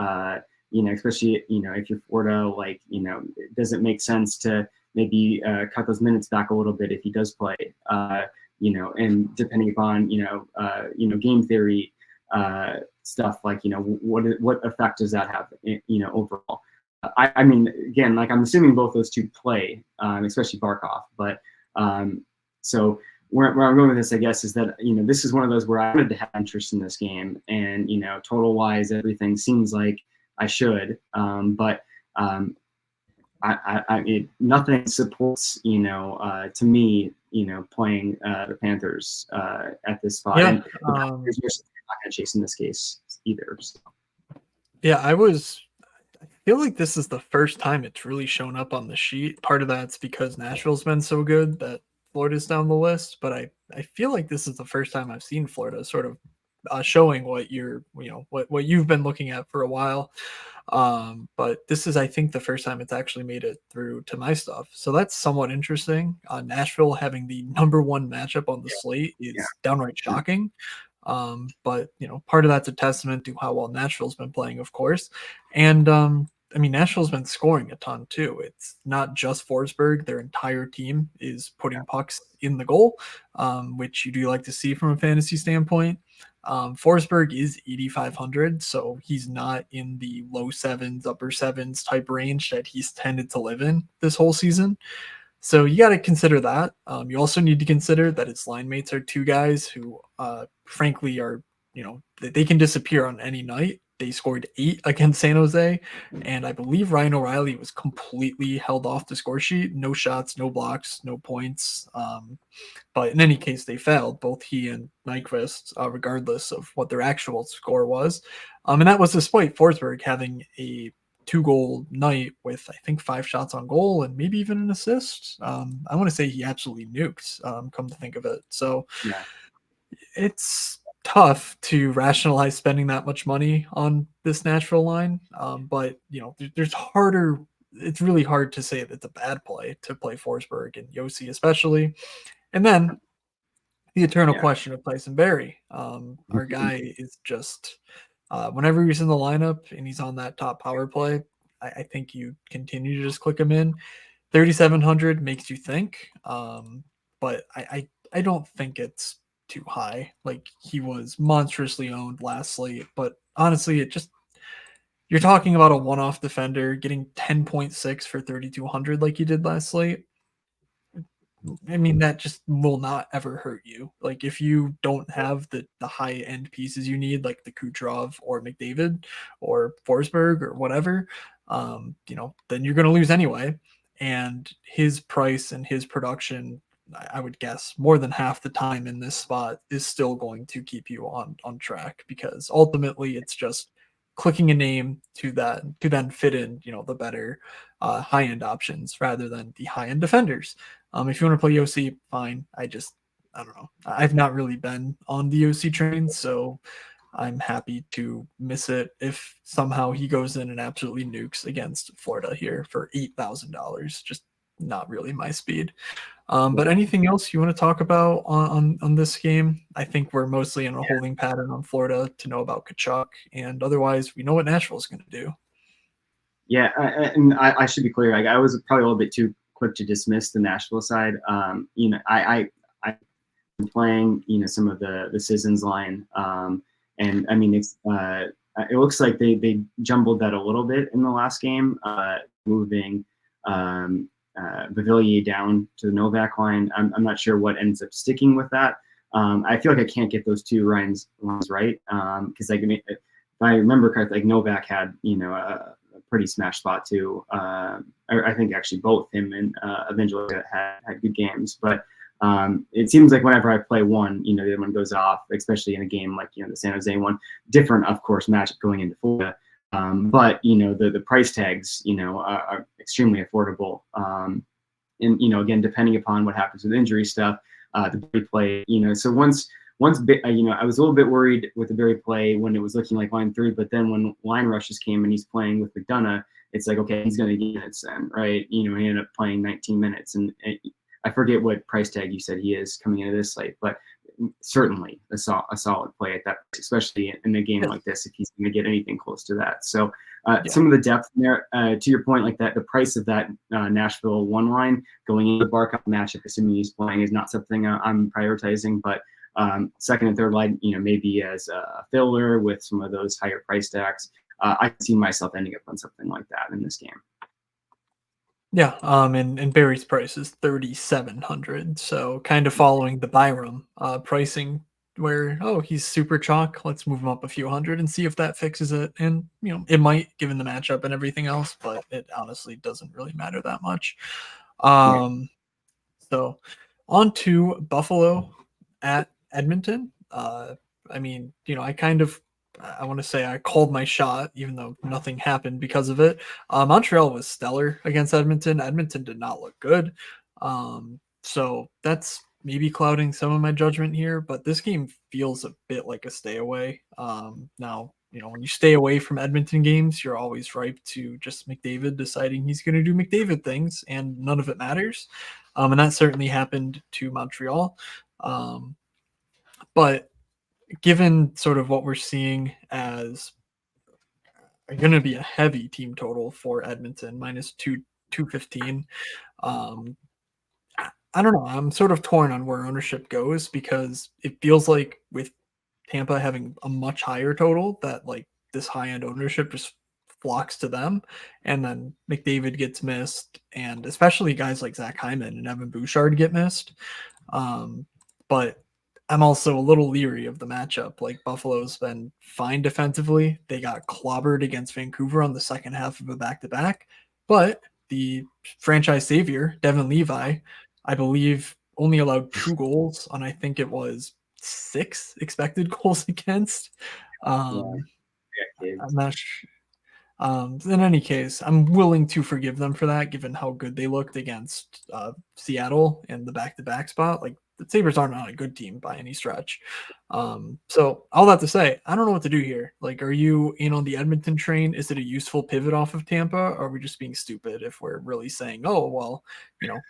especially if you're Florida, like, it doesn't make sense to maybe cut those minutes back a little bit if he does play. And depending upon game theory stuff, like what effect does that have overall. I mean, again, like, I'm assuming both those two play, especially Barkov, but so where I'm going with this, I guess, is that this is one of those where I wanted to have interest in this game, and total wise, everything seems like I should, but nothing supports to me playing the Panthers at this spot. Yeah, and the Panthers are not going to chase in this case either. So. Yeah, I feel like this is the first time it's really shown up on the sheet. Part of that's because Nashville's been so good that Florida's down the list, but I feel like this is the first time I've seen Florida sort of showing what what you've been looking at for a while. But this is, I think, the first time it's actually made it through to my stuff. So that's somewhat interesting. Nashville having the #1 matchup on the slate is downright shocking. But part of that's a testament to how well Nashville's been playing, of course. And I mean, Nashville's been scoring a ton too. It's not just Forsberg. Their entire team is putting pucks in the goal, which you do like to see from a fantasy standpoint. Forsberg is 8,500, so he's not in the low sevens, upper sevens type range that he's tended to live in this whole season. So you got to consider that. You also need to consider that its line mates are two guys who, frankly, are, they can disappear on any night. They scored 8 against San Jose, and I believe Ryan O'Reilly was completely held off the score sheet. No shots, no blocks, no points. But in any case, they failed, both he and Nyquist, regardless of what their actual score was. And that was despite Forsberg having a 2-goal night with, I think, 5 shots on goal and maybe even an assist. I want to say he absolutely nuked, come to think of it. So it's tough to rationalize spending that much money on this Nashville line. But, there's harder. It's really hard to say that it's a bad play to play Forsberg and Yossi especially. And then the eternal question of Tyson Barrie. Our guy is just whenever he's in the lineup and he's on that top power play, I think you continue to just click him in. 3,700 makes you think, but I don't think it's too high. Like, he was monstrously owned last slate, but honestly, you're talking about a one-off defender getting 10.6 for 3,200 like you did last slate. I mean, that just will not ever hurt you. Like, if you don't have the high end pieces you need, like the Kucherov or McDavid or Forsberg or whatever, then you're going to lose anyway. And his price and his production, I would guess, more than half the time in this spot is still going to keep you on track, because ultimately it's just clicking a name to then fit in, the better high end options rather than the high end defenders. If you want to play OC, fine. I don't know. I've not really been on the OC train, so I'm happy to miss it if somehow he goes in and absolutely nukes against Florida here for $8,000. Just not really my speed. But anything else you want to talk about on this game? I think we're mostly in a holding pattern on Florida to know about Tkachuk, and otherwise we know what Nashville's going to do. Yeah, and I should be clear. I was probably a little bit too quick to dismiss the Nashville side. I'm playing some of the Sissons line, and I mean it looks like they jumbled that a little bit in the last game, moving Bavillier down to the Novak line. I'm not sure what ends up sticking with that. I feel like I can't get those two lines right, because if I remember correctly, like Novak had a pretty smash spot too. I think actually both him and Evangelista had good games, but it seems like whenever I play one, the other one goes off, especially in a game like the San Jose one. Different, of course, matchup going into Florida, but the price tags are extremely affordable. And again, depending upon what happens with injury stuff, the Berg play, so once I was a little bit worried with the Berg play when it was looking like line 3, but then when line rushes came and he's playing with McDonough, it's like, okay, he's going to get minutes then, right? He ended up playing 19 minutes, and I forget what price tag you said he is coming into this slate, but certainly a solid play at that, especially in a game like this, if he's going to get anything close to that. So some of the depth there, to your point, like that, the price of that Nashville one line going into the Barkov matchup, assuming he's playing, is not something I'm prioritizing, but second and third line, maybe as a filler with some of those higher price tags, I can see myself ending up on something like that in this game. Yeah, and Barry's price is 3,700, so kind of following the Byram pricing, where he's super chalk. Let's move him up a few hundred and see if that fixes it. And it might, given the matchup and everything else, but it honestly doesn't really matter that much. So on to Buffalo at Edmonton. I mean, I want to say I called my shot, even though nothing happened because of it. Montreal was stellar against Edmonton. Edmonton did not look good. So that's maybe clouding some of my judgment here, but this game feels a bit like a stay away. Now, when you stay away from Edmonton games, you're always ripe to just McDavid deciding he's going to do McDavid things, and none of it matters. And that certainly happened to Montreal. But given sort of what we're seeing as going to be a heavy team total for Edmonton, minus 215. I don't know. I'm sort of torn on where ownership goes, because it feels like with Tampa having a much higher total, that like this high end ownership just flocks to them, and then McDavid gets missed, and especially guys like Zach Hyman and Evan Bouchard get missed. But I'm also a little leery of the matchup. Like, Buffalo's been fine defensively. They got clobbered against Vancouver on the second half of a back-to-back, but the franchise savior, Devin Levi, I believe only allowed 2 goals on, I think it was 6 expected goals against. I'm not sure. In any case, I'm willing to forgive them for that, given how good they looked against Seattle in the back-to-back spot. Like, the Sabres aren't on a good team by any stretch. So all that to say, I don't know what to do here. Like, are you in on the Edmonton train? Is it a useful pivot off of Tampa? Or are we just being stupid if we're really saying, oh, well,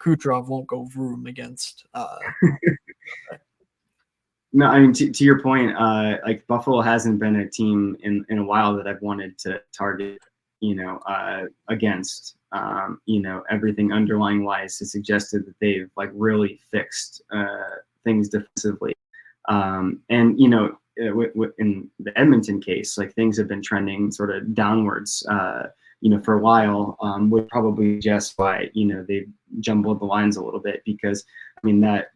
Kucherov won't go vroom against No, I mean, to your point, like Buffalo hasn't been a team in a while that I've wanted to target, against. Everything underlying wise has suggested that they've like really fixed things defensively. And in the Edmonton case, like things have been trending sort of downwards, for a while, would probably just why, they jumbled the lines a little bit, because I mean, that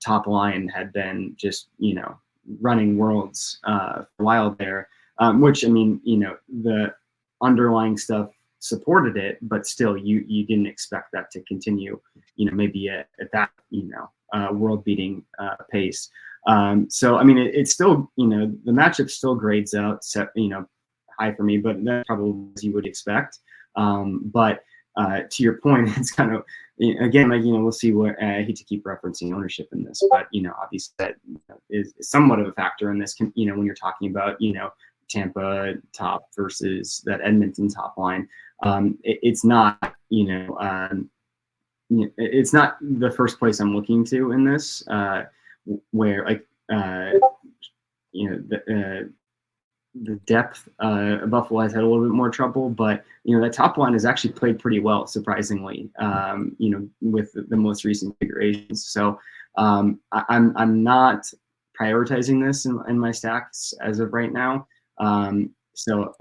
top line had been just, running worlds for a while there, which, I mean, the underlying stuff supported it, but still you didn't expect that to continue, maybe at that, world beating pace. So, I mean, it's still, the matchup still grades out, high for me, but that's probably as you would expect. But to your point, it's kind of, again, like, we'll see what, I hate to keep referencing ownership in this, but, obviously that is somewhat of a factor in this, when you're talking about, Tampa top versus that Edmonton top line. It's not, it's not the first place I'm looking to in this, where like, the depth, Buffalo has had a little bit more trouble, but that top line has actually played pretty well, surprisingly. With the most recent configurations. So I'm not prioritizing this in my stacks as of right now. So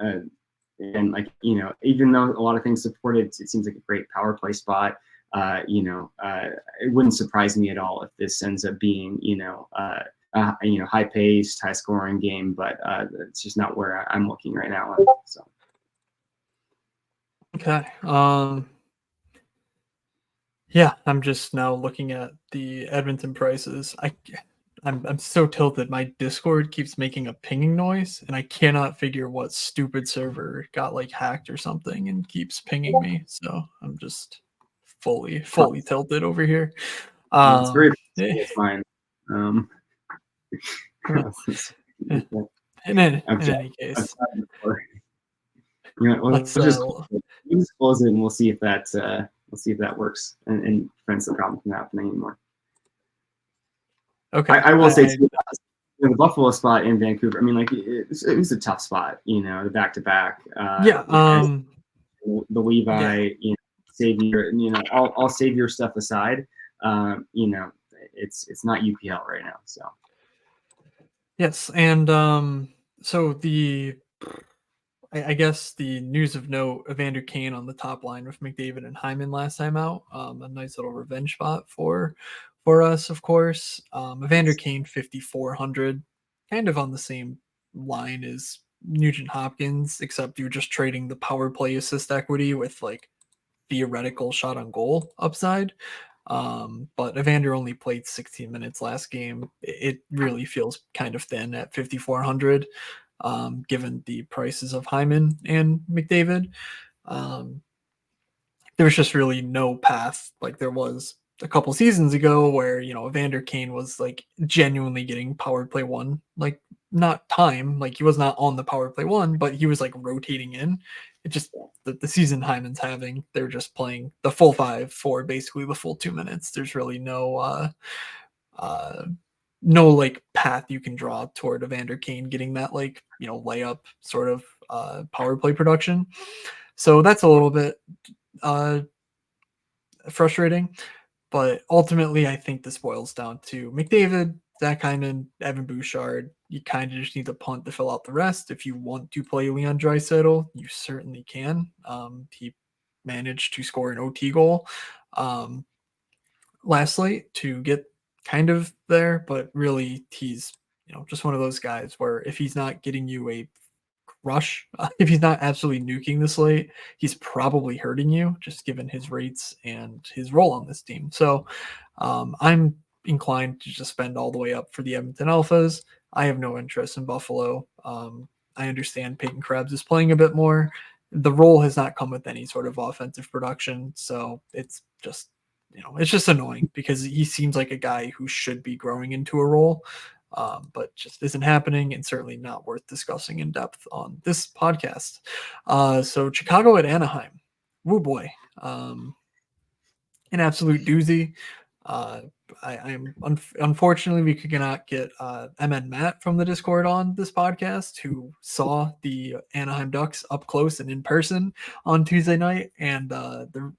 and like even though a lot of things support it, it seems like a great power play spot. It wouldn't surprise me at all if this ends up being high paced, high scoring game, but it's just not where I'm looking right now. So Okay. Yeah, I'm just now looking at the Edmonton prices. I'm so tilted. My Discord keeps making a pinging noise, and I cannot figure what stupid server got like hacked or something and keeps pinging me. So I'm just fully tilted over here. It's very Eh, it's mine. Um, well, eh, I've in tried, any I've case, tried before. You know, let's we'll just close it and we'll see if that works and prevents the problem from happening anymore. okay. I will say too, the Buffalo spot in Vancouver. I mean, like it was a tough spot. The back to back. Yeah. The Levi, Yeah. Savior, all Savior stuff aside, it's not UPL right now. So Yes, and so I guess the news of note, Evander Kane on the top line with McDavid and Hyman last time out. A nice little revenge spot for us, of course. Evander Kane 5,400, kind of on the same line as Nugent Hopkins, except you're just trading the power play assist equity with like theoretical shot on goal upside. But Evander only played 16 minutes last game. It really feels kind of thin at 5,400, given the prices of Hyman and McDavid. Um, there was just really no path like there was a couple seasons ago where, Evander Kane was like genuinely getting power play one, like not time, like he was not on the power play one, but he was like rotating in. It just the season Hyman's having, they're just playing the full five for basically the full 2 minutes. There's really uh no like path you can draw toward Evander Kane getting that like, layup sort of power play production. So that's a little bit uh frustrating. But ultimately, I think this boils down to McDavid, Zach Hyman, Evan Bouchard. You kind of just need to punt to fill out the rest. If you want to play Leon Draisaitl, you certainly can. He managed to score an OT goal um, last night to get kind of there, but really he's just one of those guys where if he's not getting you a rush. If he's not absolutely nuking the slate, he's probably hurting you, just given his rates and his role on this team. So I'm inclined to just spend all the way up for the Edmonton Alphas. I have no interest in Buffalo. I understand Peyton Krebs is playing a bit more. The role has not come with any sort of offensive production, so it's just annoying because he seems like a guy who should be growing into a role, but just isn't happening and certainly not worth discussing in depth on this podcast. So Chicago at Anaheim. Woo boy. An absolute doozy. Uh, unfortunately we could not get MN Matt from the Discord on this podcast, who saw the Anaheim Ducks up close and in person on Tuesday night, and the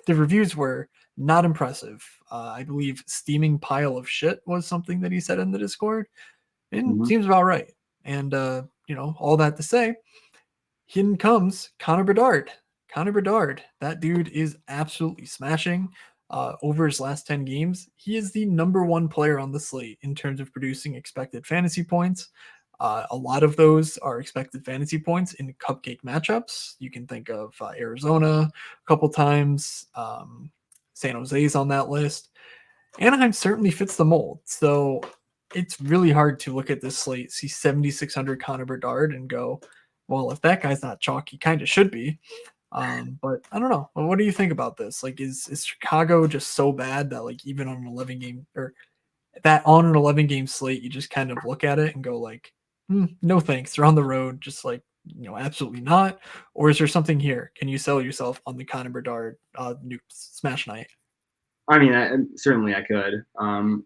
reviews were not impressive. I believe steaming pile of shit was something that he said in the Discord, and seems about right. And all that to say, in comes Connor Bedard. Connor Bedard, that dude is absolutely smashing. Over his last 10 games, he is the number one player on the slate in terms of producing expected fantasy points. A lot of those are expected fantasy points in cupcake matchups. You can think of Arizona a couple times. San Jose's on that list. Anaheim certainly fits the mold. So it's really hard to look at this slate, see 7,600 Connor Bedard, and go, well, if that guy's not chalk, he kind of should be. But I don't know. What do you think about this? Like, is Chicago just so bad that like even on an 11 game or that on an 11 game slate, you just kind of look at it and go like, no thanks. They're on the road, just like absolutely not. Or is there something here? Can you sell yourself on the Connor Bedard smash night? I mean, certainly I could. I'm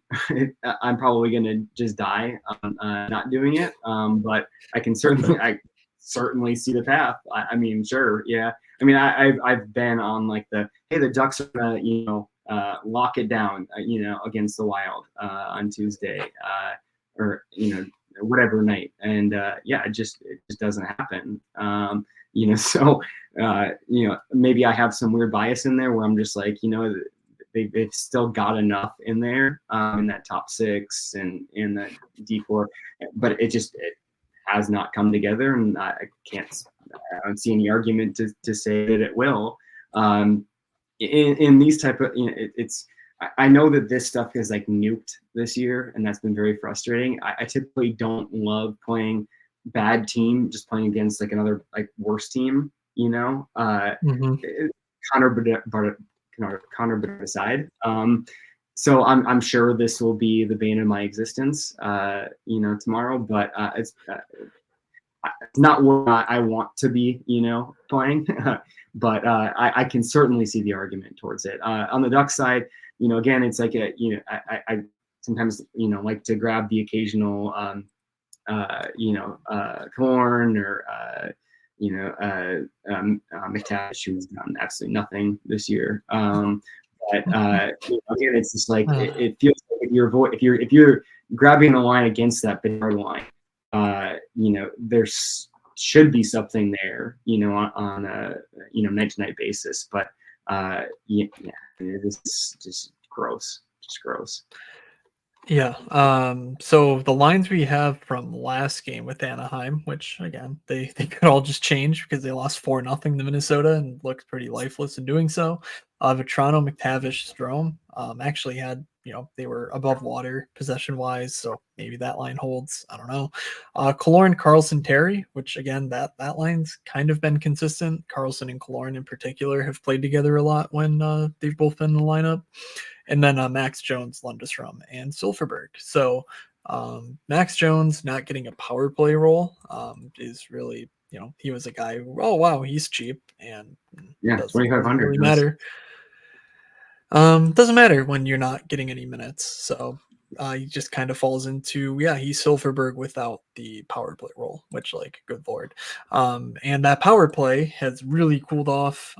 probably gonna just die on not doing it. But I certainly see the path. I mean, sure, yeah. I mean, I've been on like the Ducks are gonna lock it down against the Wild on Tuesday or whatever night, and it just doesn't happen. So maybe I have some weird bias in there where I'm just like they've still got enough in there in that top six and in the D4, but it has not come together, and I I don't see any argument to say that it will. In these type of, it's, I know that this stuff is like nuked this year, and that's been very frustrating. I typically don't love playing bad team, just playing against like another like worse team, Connor Bedard aside. So I'm sure this will be the bane of my existence, tomorrow, but it's not what I want to be, playing. But I can certainly see the argument towards it. On the Ducks side, again, it's like I sometimes like to grab the occasional Corn or McTavish, who's done absolutely nothing this year. But again, it's just like it feels like if you're grabbing the line against that Bedard line, there should be something there, on a night-to-night basis. But this is just gross, Yeah. So the lines we have from last game with Anaheim, which again they could all just change because they lost 4-0 to Minnesota and looked pretty lifeless in doing so. Vetrano, McTavish, Strome actually had, they were above water possession wise, so maybe that line holds. I don't know. Killorn, Carlson, Terry, which again that line's kind of been consistent. Carlson and Killorn in particular have played together a lot when they've both been in the lineup. And then Max Jones, Lundestrom, and Silverberg. So Max Jones not getting a power play role is really, he was a guy who, oh wow, he's cheap, and doesn't 2,500 really matter. Doesn't matter when you're not getting any minutes. So he just kind of falls into, he's Silverberg without the power play role, which, like, good lord. And that power play has really cooled off.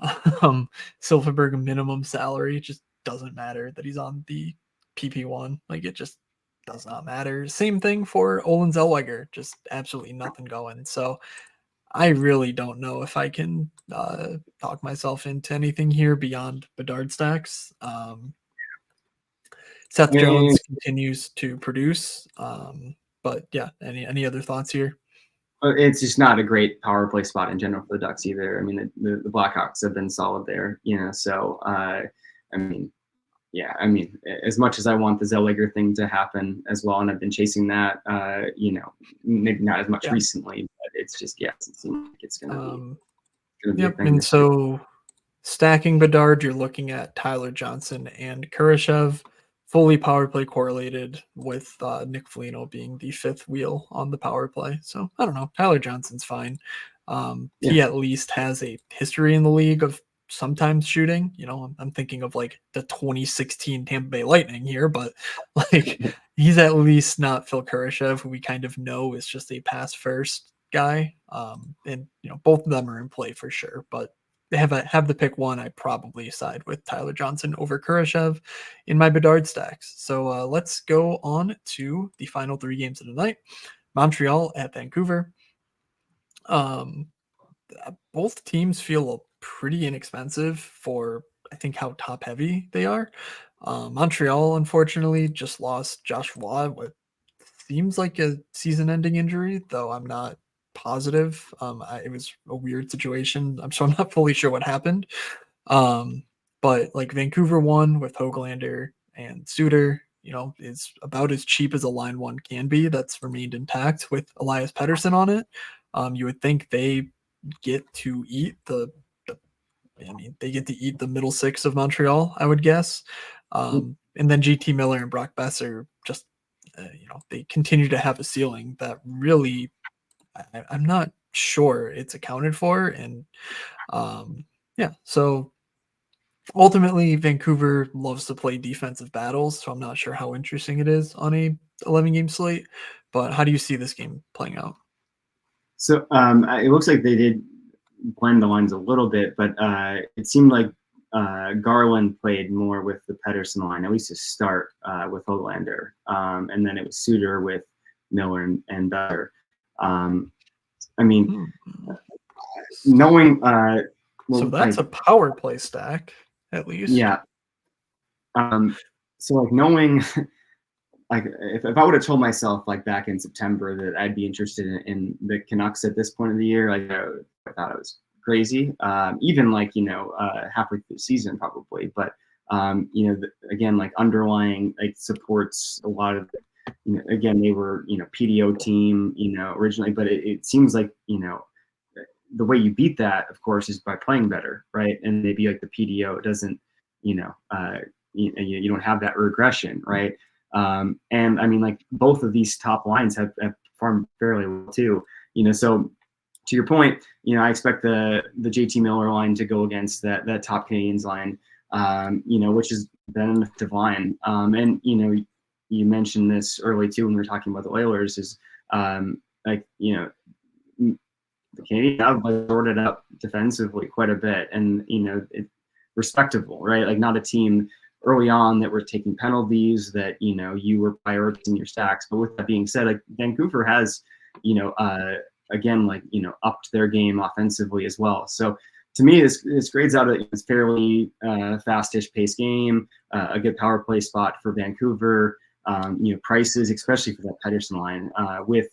Silverberg minimum salary just doesn't matter that he's on the PP1. Like, it just does not matter. Same thing for Olin Zellweger, just absolutely nothing going. So I really don't know if I can talk myself into anything here beyond Bedard stacks. Seth Jones continues to produce. But yeah, any other thoughts here? It's just not a great power play spot in general for the Ducks either. I mean, the Blackhawks have been solid there, so as much as I want the Zellweger thing to happen as well, and I've been chasing that, maybe not as much recently, but it's just, it seems like it's going to be a thing. And so stacking Bedard, you're looking at Tyler Johnson and Kurashev, fully power play correlated with Nick Foligno being the fifth wheel on the power play. So I don't know. Tyler Johnson's fine. He at least has a history in the league of sometimes shooting. I'm thinking of like the 2016 Tampa Bay Lightning here, but like he's at least not Phil Kurashev, who we kind of know is just a pass first guy. And both of them are in play for sure, but they have the pick one, I probably side with Tyler Johnson over Kurashev in my Bedard stacks. So let's go on to the final three games of the night. Montreal at Vancouver. Both teams feel pretty inexpensive for, I think, how top heavy they are. Montreal, unfortunately, just lost Josh Waugh with seems like a season-ending injury, though I'm not positive. It was a weird situation, so I'm not fully sure what happened. But like Vancouver won with Höglander and Suter, is about as cheap as a line one can be. That's remained intact with Elias Pettersson on it. You would think they get to eat they get to eat the middle six of Montreal, I would guess. And then GT Miller and Brock Besser just, they continue to have a ceiling that really, I'm not sure it's accounted for. And so ultimately Vancouver loves to play defensive battles. So I'm not sure how interesting it is on a 11 game slate, but how do you see this game playing out? So it looks like they did blend the lines a little bit, but it seemed like Garland played more with the Pettersson line, at least to start with Höglander, and then it was Suter with Miller and Better. Knowing so that's a power play stack, at least. Yeah. So like knowing, like if I would have told myself like back in September that I'd be interested in the Canucks at this point of the year, like I thought it was crazy. Even like, halfway through the season probably, but again, like underlying like supports a lot of, again, they were, PDO team, originally, but it seems like, the way you beat that, of course, is by playing better, right? And maybe like the PDO doesn't, you don't have that regression, right? And I mean, like both of these top lines have performed fairly well too, so to your point, I expect the JT Miller line to go against that top Canadians line, which has been an effective line. And you mentioned this early too when we were talking about the Oilers is the Canadians have sorted up defensively quite a bit, and respectable, right? Like not a team early on that were taking penalties that you were prioritizing your stacks. But with that being said, like Vancouver has again upped their game offensively as well. So to me, this grades out a fairly fast-ish pace game, a good power play spot for Vancouver. Prices, especially for that Pettersson line, with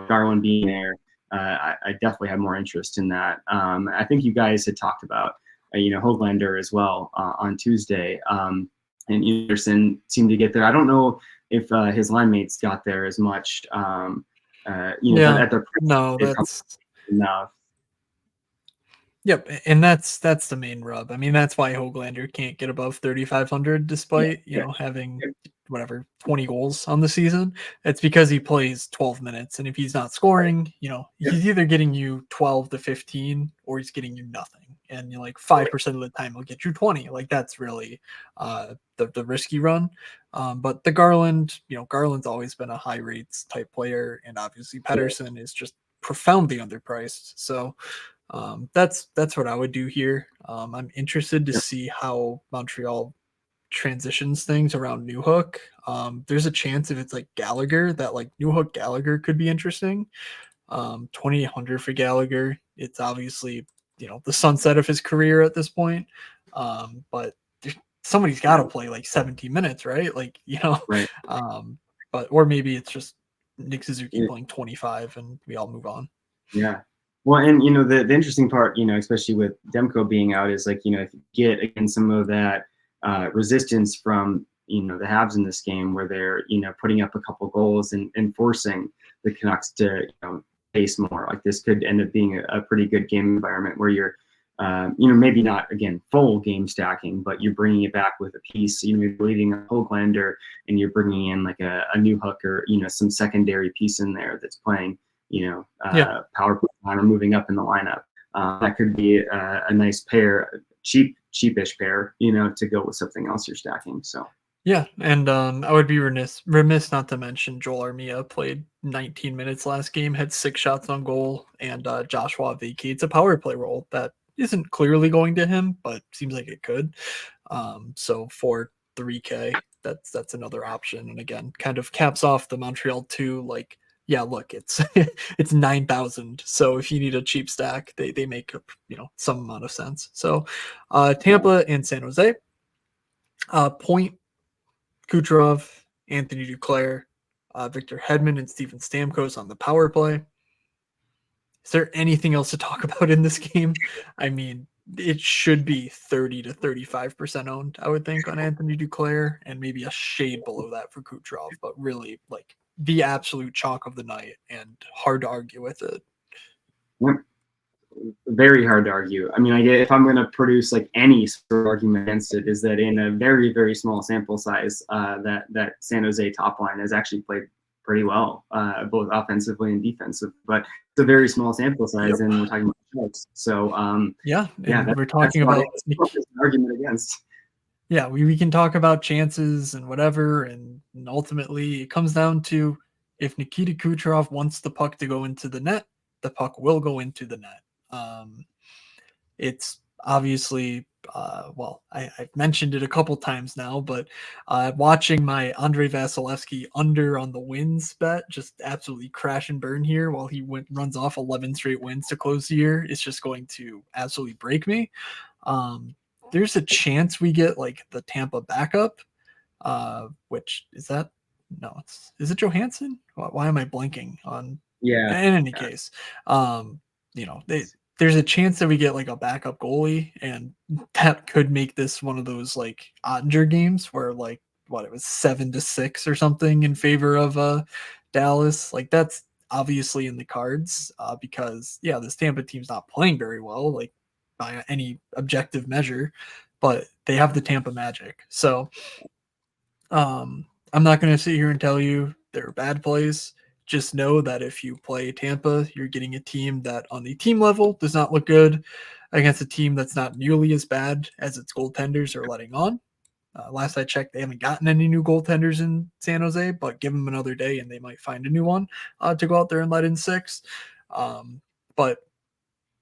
Garland being there. I definitely have more interest in that. I think you guys had talked about, Hoglander as well on Tuesday, and Anderson seemed to get there. I don't know if his line mates got there as much, but at their no, that's enough. Yep, and that's the main rub. I mean, that's why Hoglander can't get above 3,500 despite, having whatever 20 goals on the season. It's because he plays 12 minutes, and if he's not scoring, he's either getting you 12 to 15 or he's getting you nothing. And 5% of the time he'll get you 20. Like that's really the risky run. But the Garland, Garland's always been a high rates type player, and obviously Pettersson is just profoundly underpriced. So that's what I would do here. I'm interested to see how Montreal transitions things around Newhook. There's a chance if it's like Gallagher that like Newhook Gallagher could be interesting. 2,800 for Gallagher. It's obviously the sunset of his career at this point. But somebody's got to play like 17 minutes, right? Like Right. But or maybe it's just Nick Suzuki playing 25 and we all move on. Yeah. Well, and the interesting part, especially with Demko being out, is like if you get again some of that resistance from the Habs in this game, where they're putting up a couple goals and forcing the Canucks to pace more. Like this could end up being a pretty good game environment where you're maybe not again full game stacking, but you're bringing it back with a piece. You're leaving a Hoglander and you're bringing in like a new hooker, some secondary piece in there that's playing. Power play line or moving up in the lineup. That could be a nice pair, cheapish pair, to go with something else you're stacking. So yeah, and I would be remiss not to mention Joel Armia played 19 minutes last game, had 6 shots on goal, and Joshua vacates a power play role that isn't clearly going to him, but seems like it could. So for 3K, that's another option, and again, kind of caps off the Montreal 2 like. Yeah, look, it's it's 9,000. So if you need a cheap stack, they make some amount of sense. So Tampa and San Jose. Point Kucherov, Anthony Duclair, Victor Hedman, and Steven Stamkos on the power play. Is there anything else to talk about in this game? I mean, it should be 30 to 35% owned, I would think, on Anthony Duclair, and maybe a shade below that for Kucherov, but really like the absolute chalk of the night and hard to argue with it. Very hard to argue. I mean, if I'm going to produce like any sort of argument against it, is that in a very, very small sample size, that San Jose top line has actually played pretty well, both offensively and defensively. But it's a very small sample size, and we're talking about Sharks. So we're talking about an argument against. Yeah, we can talk about chances and whatever, and ultimately it comes down to if Nikita Kucherov wants the puck to go into the net, the puck will go into the net. It's obviously, I've mentioned it a couple times now, but watching my Andrei Vasilevsky under on the wins bet just absolutely crash and burn here while he runs off 11 straight wins to close the year is just going to absolutely break me. There's a chance we get like the Tampa backup, which is that? No, is it Johansson? Why am I blanking on? Yeah. In any case, there's a chance that we get like a backup goalie, and that could make this one of those like Ottinger games where like it was 7-6 or something in favor of Dallas. Like that's obviously in the cards because yeah, this Tampa team's not playing very well, like by any objective measure, but they have the Tampa magic. So I'm not going to sit here and tell you they're bad plays. Just know that if you play Tampa, you're getting a team that on the team level does not look good against a team that's not nearly as bad as its goaltenders are letting on. Last I checked, they haven't gotten any new goaltenders in San Jose, but give them another day and they might find a new one to go out there and let in 6. But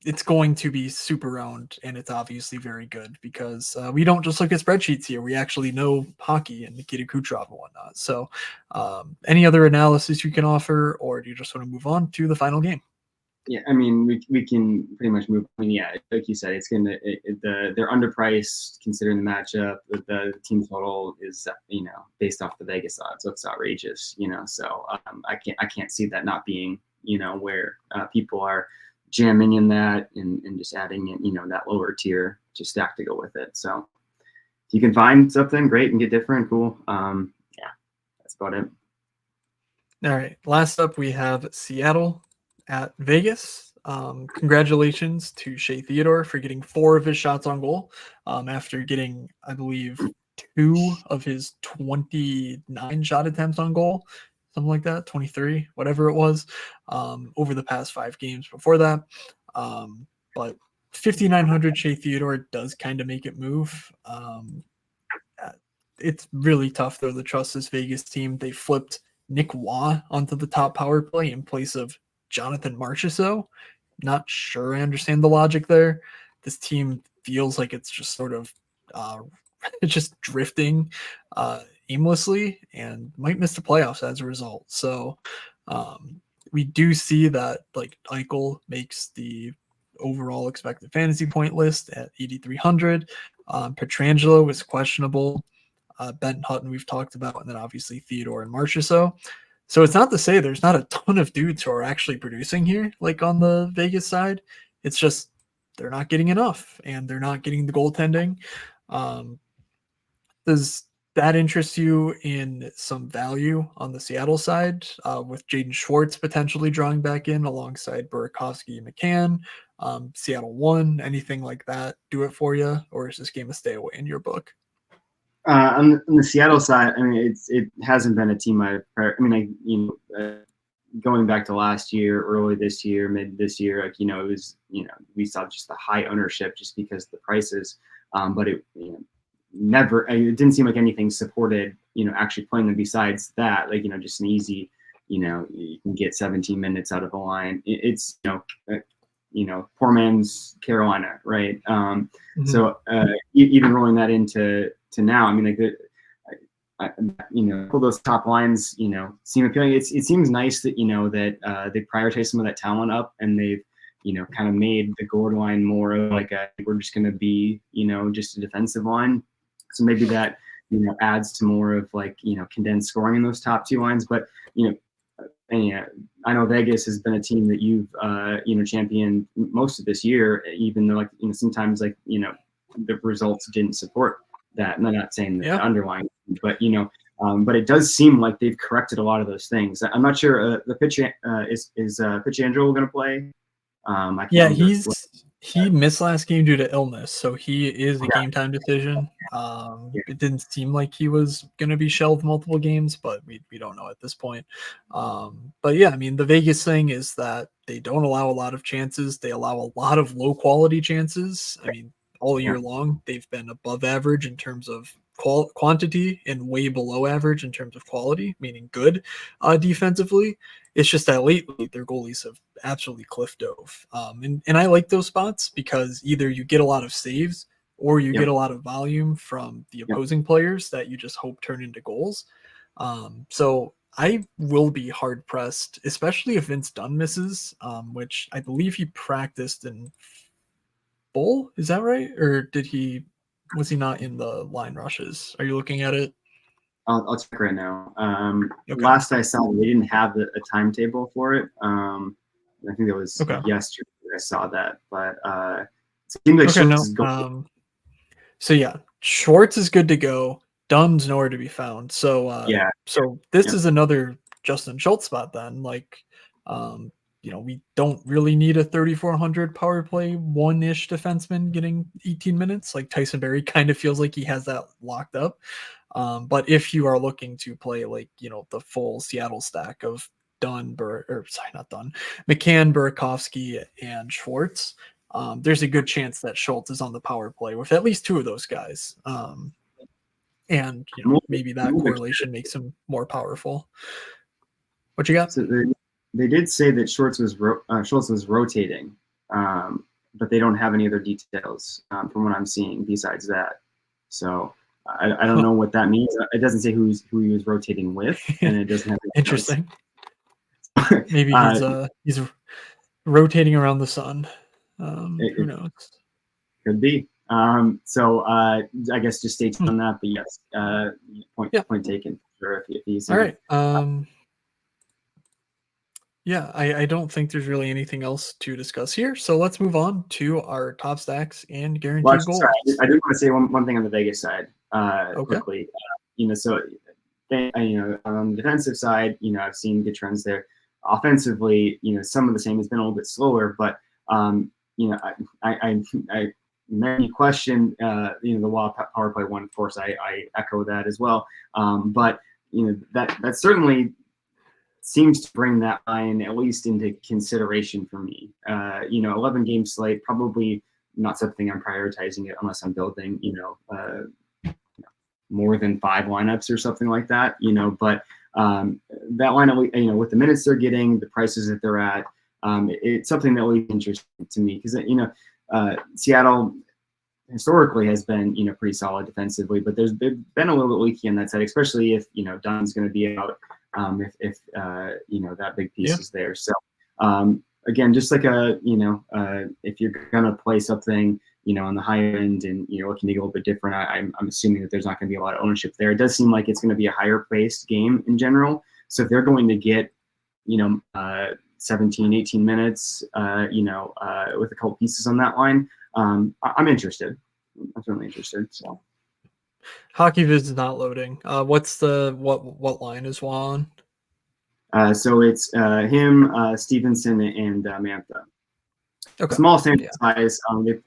it's going to be super owned, and it's obviously very good because we don't just look at spreadsheets here. We actually know hockey and Nikita Kucherov and whatnot. So, any other analysis you can offer, or do you just want to move on to the final game? Yeah, I mean, we can pretty much move. I mean, yeah, like you said, it's gonna they're underpriced considering the matchup. The team total is based off the Vegas odds, so it's outrageous. So I can't see that not being where people are jamming in that and just adding in that lower tier to stack to go with it. So if you can find something great and get different, cool. Yeah, that's about it. All right, last up we have Seattle at Vegas. Congratulations to Shea Theodore for getting 4 of his shots on goal after getting, I believe, 2 of his 29 shot attempts on goal, something like that, 23, whatever it was, over the past 5 games before that. But 5,900 Shea Theodore does kind of make it move. It's really tough, though, to trust this Vegas team. They flipped Nick Waugh onto the top power play in place of Jonathan Marchessault. Not sure I understand the logic there. This team feels like it's just sort of just drifting aimlessly and might miss the playoffs as a result. So we do see that like Eichel makes the overall expected fantasy point list at 8,300. Pietrangelo is questionable. Benton Hutton we've talked about, and then obviously Theodore and Marchessault. So it's not to say there's not a ton of dudes who are actually producing here, like on the Vegas side. It's just they're not getting enough, and they're not getting the goaltending. Does that interest you in some value on the Seattle side with Jaden Schwartz potentially drawing back in alongside Burakovsky and McCann? Seattle 1, anything like that do it for you, or is this game a stay away in your book? On the Seattle side, I mean, it hasn't been a team going back to last year, early this year, mid this year, it was, we saw just the high ownership just because of the prices, but it it didn't seem like anything supported, actually playing them besides that, just an easy, you can get 17 minutes out of the line. It's, poor man's Carolina, right? So even rolling that into now, I mean, all those top lines, seem appealing. It seems nice that that they prioritize some of that talent up, and they've kind of made the Gord line more of like we're just going to be just a defensive line. So maybe that adds to more of like condensed scoring in those top 2 lines. But and I know Vegas has been a team that you've championed most of this year, even though sometimes the results didn't support that. And I'm not saying that the underlying, but but it does seem like they've corrected a lot of those things. I'm not sure the pitch is Pietrangelo going to play. He missed last game due to illness, so he is a game time decision. It didn't seem like he was going to be shelved multiple games, but we don't know at this point. But yeah, I mean, the Vegas thing is that they don't allow a lot of chances. They allow a lot of low quality chances. I mean, all year long, they've been above average in terms of quantity and way below average in terms of quality, meaning good defensively. It's just that lately their goalies have absolutely cliff dove. And I like those spots because either you get a lot of saves or you get a lot of volume from the opposing players that you just hope turn into goals. So I will be hard pressed, especially if Vince Dunn misses, which I believe he practiced in full. Is that right? Or was he not in the line rushes? Are you looking at it? I'll check right now. Last I saw, they didn't have a timetable for it. I think it was yesterday I saw that, but it seems like Okay, Schultz no. is going. So yeah, Schwartz is good to go. Dunn's nowhere to be found. So Yeah, so this yeah. is another Justin Schultz spot then. Like, we don't really need a 3,400 power play one-ish defenseman getting 18 minutes. Like Tyson Berry kind of feels like he has that locked up. But if you are looking to play like the full Seattle stack of not Dunn, McCann, Burakovsky, and Schwartz, there's a good chance that Schultz is on the power play with at least two of those guys. And maybe that correlation makes him more powerful. What you got? So they did say that Schultz was rotating, but they don't have any other details from what I'm seeing besides that. So I don't know what that means. It doesn't say who he was rotating with, and it doesn't have Interesting. Maybe he's rotating around the sun. Who knows? Could be. So I guess just stay tuned on that. But yes, point taken. Sure, if he's all right. Yeah, I don't think there's really anything else to discuss here. So let's move on to our top stacks and guaranteed goals. Sorry, I do want to say one thing on the Vegas side Okay. quickly. So on the defensive side, I've seen good trends there. Offensively, some of the same has been a little bit slower, but I many question the Wild power play one. Of course, I echo that as well. But that certainly seems to bring that line at least into consideration for me. 11 game slate, probably not something I'm prioritizing it unless I'm building, more than 5 lineups or something like that, but that lineup, with the minutes they're getting, the prices that they're at, it's something that will be interesting to me because, Seattle historically has been, pretty solid defensively, but they've been a little bit leaky on that side, especially if, Dunn's going to be out, if that big piece is there. So, again, just like if you're going to play something, on the high end and, looking to go a little bit different, I'm assuming that there's not going to be a lot of ownership there. It does seem like it's going to be a higher paced game in general. So if they're going to get, 17, 18 minutes, with a couple pieces on that line, I'm interested. I'm certainly interested. So, HockeyViz is not loading. What's what line is Juan on? So it's him, Stevenson, and Mantha. Okay. Small sample size.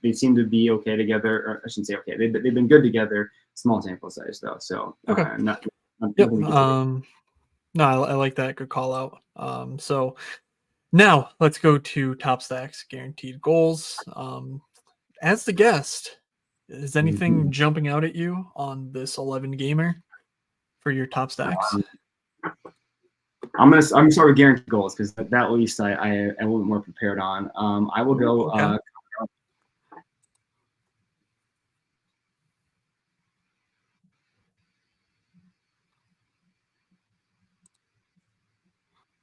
They seem to be okay together. Or I shouldn't say okay. They've been good together. Small sample size though. So okay. Yep. No, I like that. Good call out. So now let's go to top stacks, guaranteed goals. As the guest, is anything jumping out at you on this 11 gamer for your top stacks? I'm gonna start with guaranteed goals because that at least I a little bit more prepared on. I will go. Okay.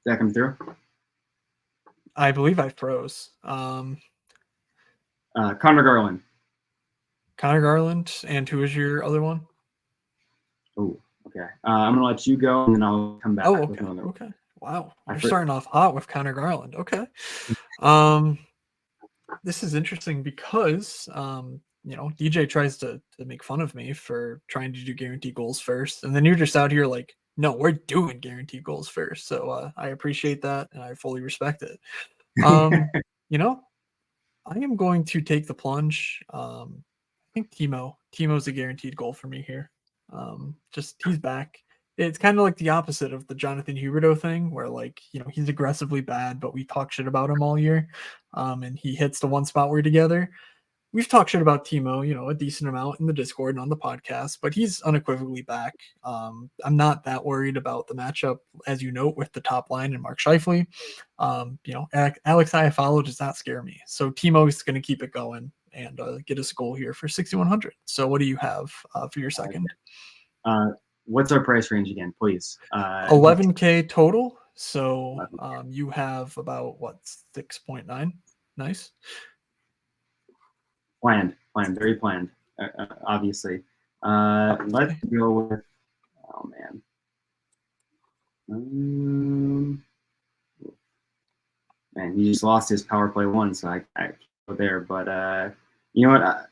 That come through? I believe I froze. Connor Garland. Connor Garland, and who is your other one? Oh, okay. I'm gonna let you go, and then I'll come back. Oh, okay. Okay. Wow, you're starting off hot with Connor Garland. Okay. This is interesting because DJ tries to make fun of me for trying to do guaranteed goals first, and then you're just out here like, no, we're doing guaranteed goals first. So I appreciate that, and I fully respect it. I am going to take the plunge. I think Timo's a guaranteed goal for me here. Just he's back. It's kind of like the opposite of the Jonathan Huberdeau thing, where he's aggressively bad, but we talk shit about him all year, and he hits the one spot we're together. We've talked shit about Timo, a decent amount in the Discord and on the podcast, but he's unequivocally back. I'm not that worried about the matchup, as you note, with the top line and Mark Scheifele. Alex Iafallo does not scare me. So Timo is going to keep it going and get us a goal here for 6,100. So what do you have for your second? What's our price range again, please? 11K total. So you have about 6.9. Nice. Planned, very planned. Obviously. Let's go with. Oh man. and he just lost his power play one, so I can't go there. But you know what?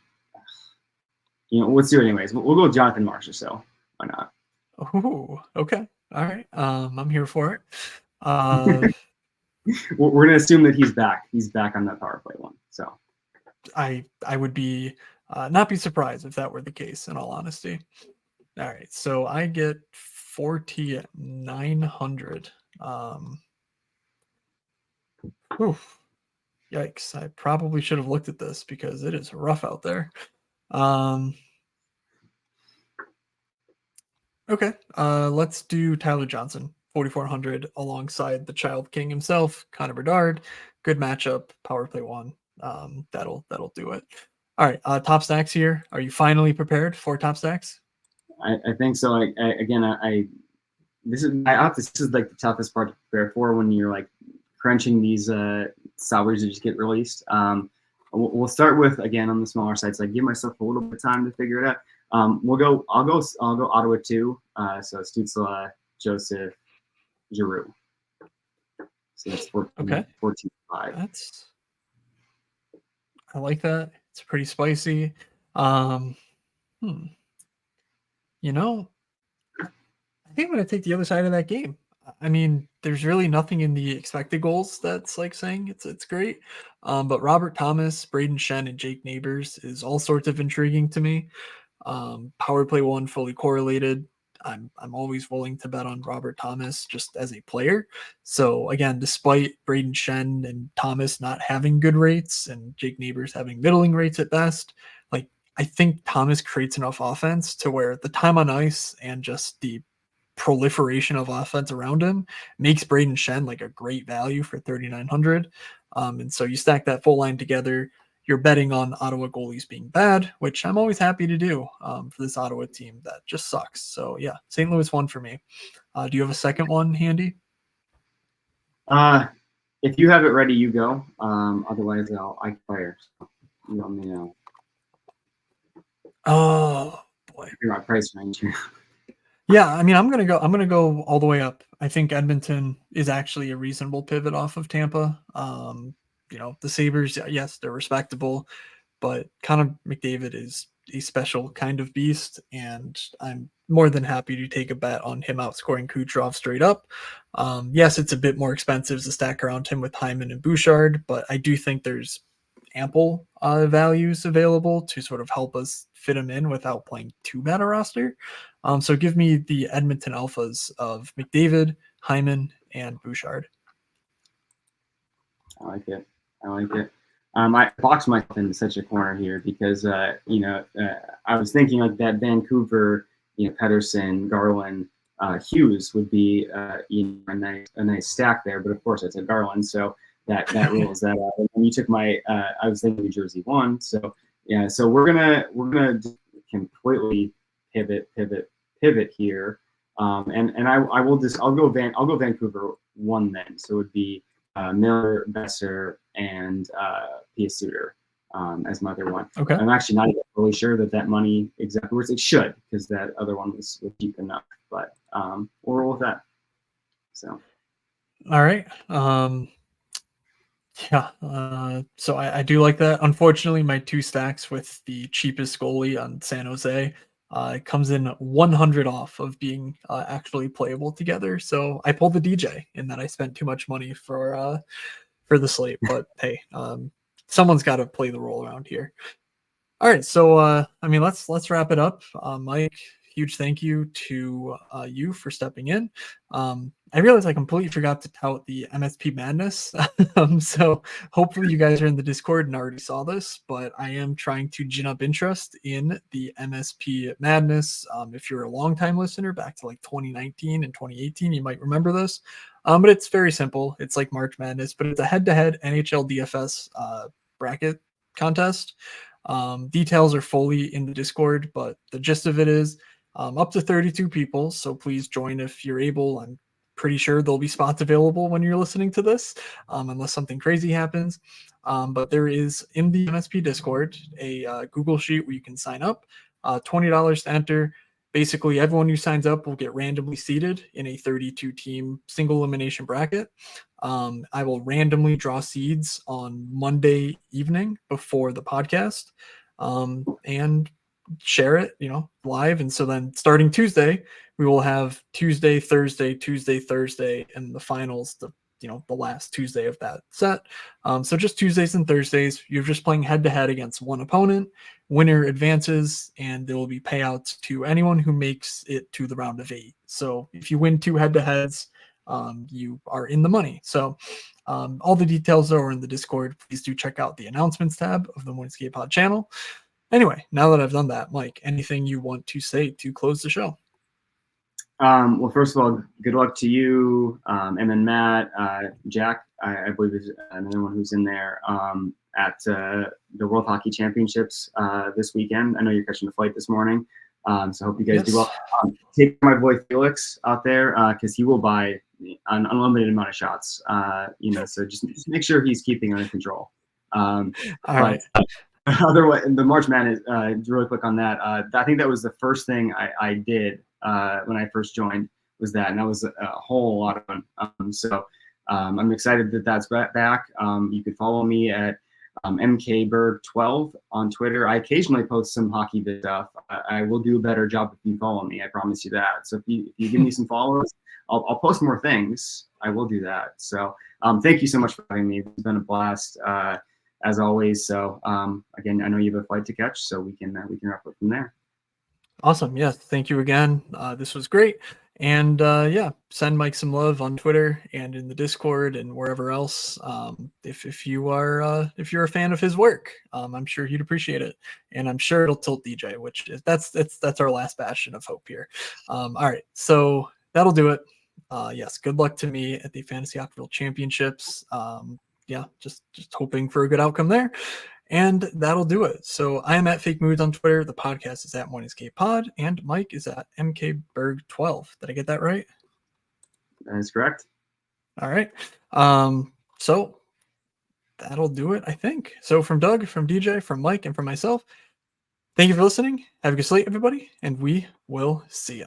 Let's do it anyways. We'll go with Jonathan Marsh, so why not? Ooh, okay. All right. I'm here for it. Uh, We're gonna assume that he's back. He's back on that power play one. So I would be not be surprised if that were the case, in all honesty. All right, so I get 4,900. Whew, yikes! I probably should have looked at this because it is rough out there. Okay, let's do Tyler Johnson, 4,400, alongside the Child King himself, Connor Bedard. Good matchup, power play one. That'll do it. All right, top stacks here. Are you finally prepared for top stacks? I think so. This is like the toughest part to prepare for when you're like crunching these salaries that just get released. We'll start with, again, on the smaller sites. Like, give myself a little bit of time to figure it out. I'll go Ottawa 2. So Stützle, Joseph, Giroux. So that's 14, 14-5. I like that. It's pretty spicy. You know, I think I'm going to take the other side of that game. I mean, there's really nothing in the expected goals that's like saying it's great. But Robert Thomas, Braden Shen, and Jake Neighbors is all sorts of intriguing to me. Power play one fully correlated. I'm always willing to bet on Robert Thomas just as a player. So again, despite Braden Shen and Thomas not having good rates and Jake Neighbors having middling rates at best, like I think Thomas creates enough offense to where the time on ice and just the proliferation of offense around him makes Braden Shen like a great value for 3,900. And so you stack that full line together, you're betting on Ottawa goalies being bad, which I'm always happy to do for this Ottawa team that just sucks. So yeah, St. Louis won for me. Do you have a second one handy? If you have it ready, you go. Otherwise, I fire. So you let me know. Oh boy, you're my price range here. Yeah, I mean, I'm gonna go all the way up. I think Edmonton is actually a reasonable pivot off of Tampa. The Sabres, yes, they're respectable, but Connor McDavid is a special kind of beast, and I'm more than happy to take a bet on him outscoring Kucherov straight up. Yes, it's a bit more expensive to stack around him with Hyman and Bouchard, but I do think there's ample values available to sort of help us fit him in without playing too bad a roster. So give me the Edmonton Alphas of McDavid, Hyman, and Bouchard. I like it. I boxed myself into such a corner here because I was thinking like that Vancouver, Pedersen, Garland, Hughes would be a nice stack there, but of course it's a Garland, so that rules that out. And when you took my, I was thinking New Jersey one, so yeah, so we're gonna completely pivot here, and I'll go Vancouver one then, so it would be Miller, Besser, and Pia Suter as my other one. Okay. I'm actually not even really sure that money exactly works. It should, because that other one was cheap enough, but we'll roll with that. So. All right. So I do like that. Unfortunately, my two stacks with the cheapest goalie on San Jose comes in 100 off of being actually playable together. So I pulled the DJ in that I spent too much money for the slate. But hey, someone's got to play the role around here. All right, so let's wrap it up. Mike, huge thank you to you for stepping in. I realized I completely forgot to tout the MSP madness. So hopefully you guys are in the Discord and already saw this, but I am trying to gin up interest in the MSP madness. If you're a longtime listener back to like 2019 and 2018, you might remember this. But it's very simple. It's like March Madness, but it's a head-to-head NHL DFS bracket contest. Details are fully in the Discord, but the gist of it is up to 32 people. So please join if you're able. I'm pretty sure there'll be spots available when you're listening to this, unless something crazy happens. But there is in the MSP Discord a Google Sheet where you can sign up, $20 to enter. Basically, everyone who signs up will get randomly seeded in a 32 team single elimination bracket. I will randomly draw seeds on Monday evening before the podcast, and share it, live. And so then starting Tuesday, we will have Tuesday, Thursday, and the finals, the last Tuesday of that set. So just Tuesdays and Thursdays, you're just playing head to head against one opponent. Winner advances, and there will be payouts to anyone who makes it to the round of 8. So if you win 2 head to heads, you are in the money. So all the details are in the Discord. Please do check out the announcements tab of the Moonscape Pod channel. Anyway, now that I've done that, Mike, anything you want to say to close the show? Well, first of all, good luck to you, and then Matt, Jack, I believe is another one who's in there, at the World Hockey Championships this weekend. I know you're catching the flight this morning, so I hope you guys do well. Take my boy Felix out there, because he will buy an unlimited amount of shots, so just make sure he's keeping under control. All right. Otherwise, the March Madness, really quick on that. I think that was the first thing I did when I first joined, was that, and that was a whole lot of fun. So I'm excited that that's back. You can follow me at mkberg12 on Twitter. I occasionally post some hockey stuff. I will do a better job if you follow me. I promise you that. So if you give me some followers, I'll post more things. I will do that. So thank you so much for having me. It's been a blast, as always. So again, I know you have a flight to catch, so we can wrap up from there. Awesome. Yes. Thank you again. This was great. And send Mike some love on Twitter and in the Discord and wherever else. If you're a fan of his work, I'm sure he'd appreciate it, and I'm sure it'll tilt DJ, which is that's our last bastion of hope here. All right, so that'll do it. Yes, good luck to me at the Fantasy Hockey World Championships. Just hoping for a good outcome there. And that'll do it. So I am at Fake Moods on Twitter. The podcast is at Escape Pod, and Mike is at mkberg12. Did I get that right? That is correct. All right. So that'll do it, I think. So from Doug, from DJ, from Mike, and from myself, thank you for listening. Have a good slate, everybody, and we will see you.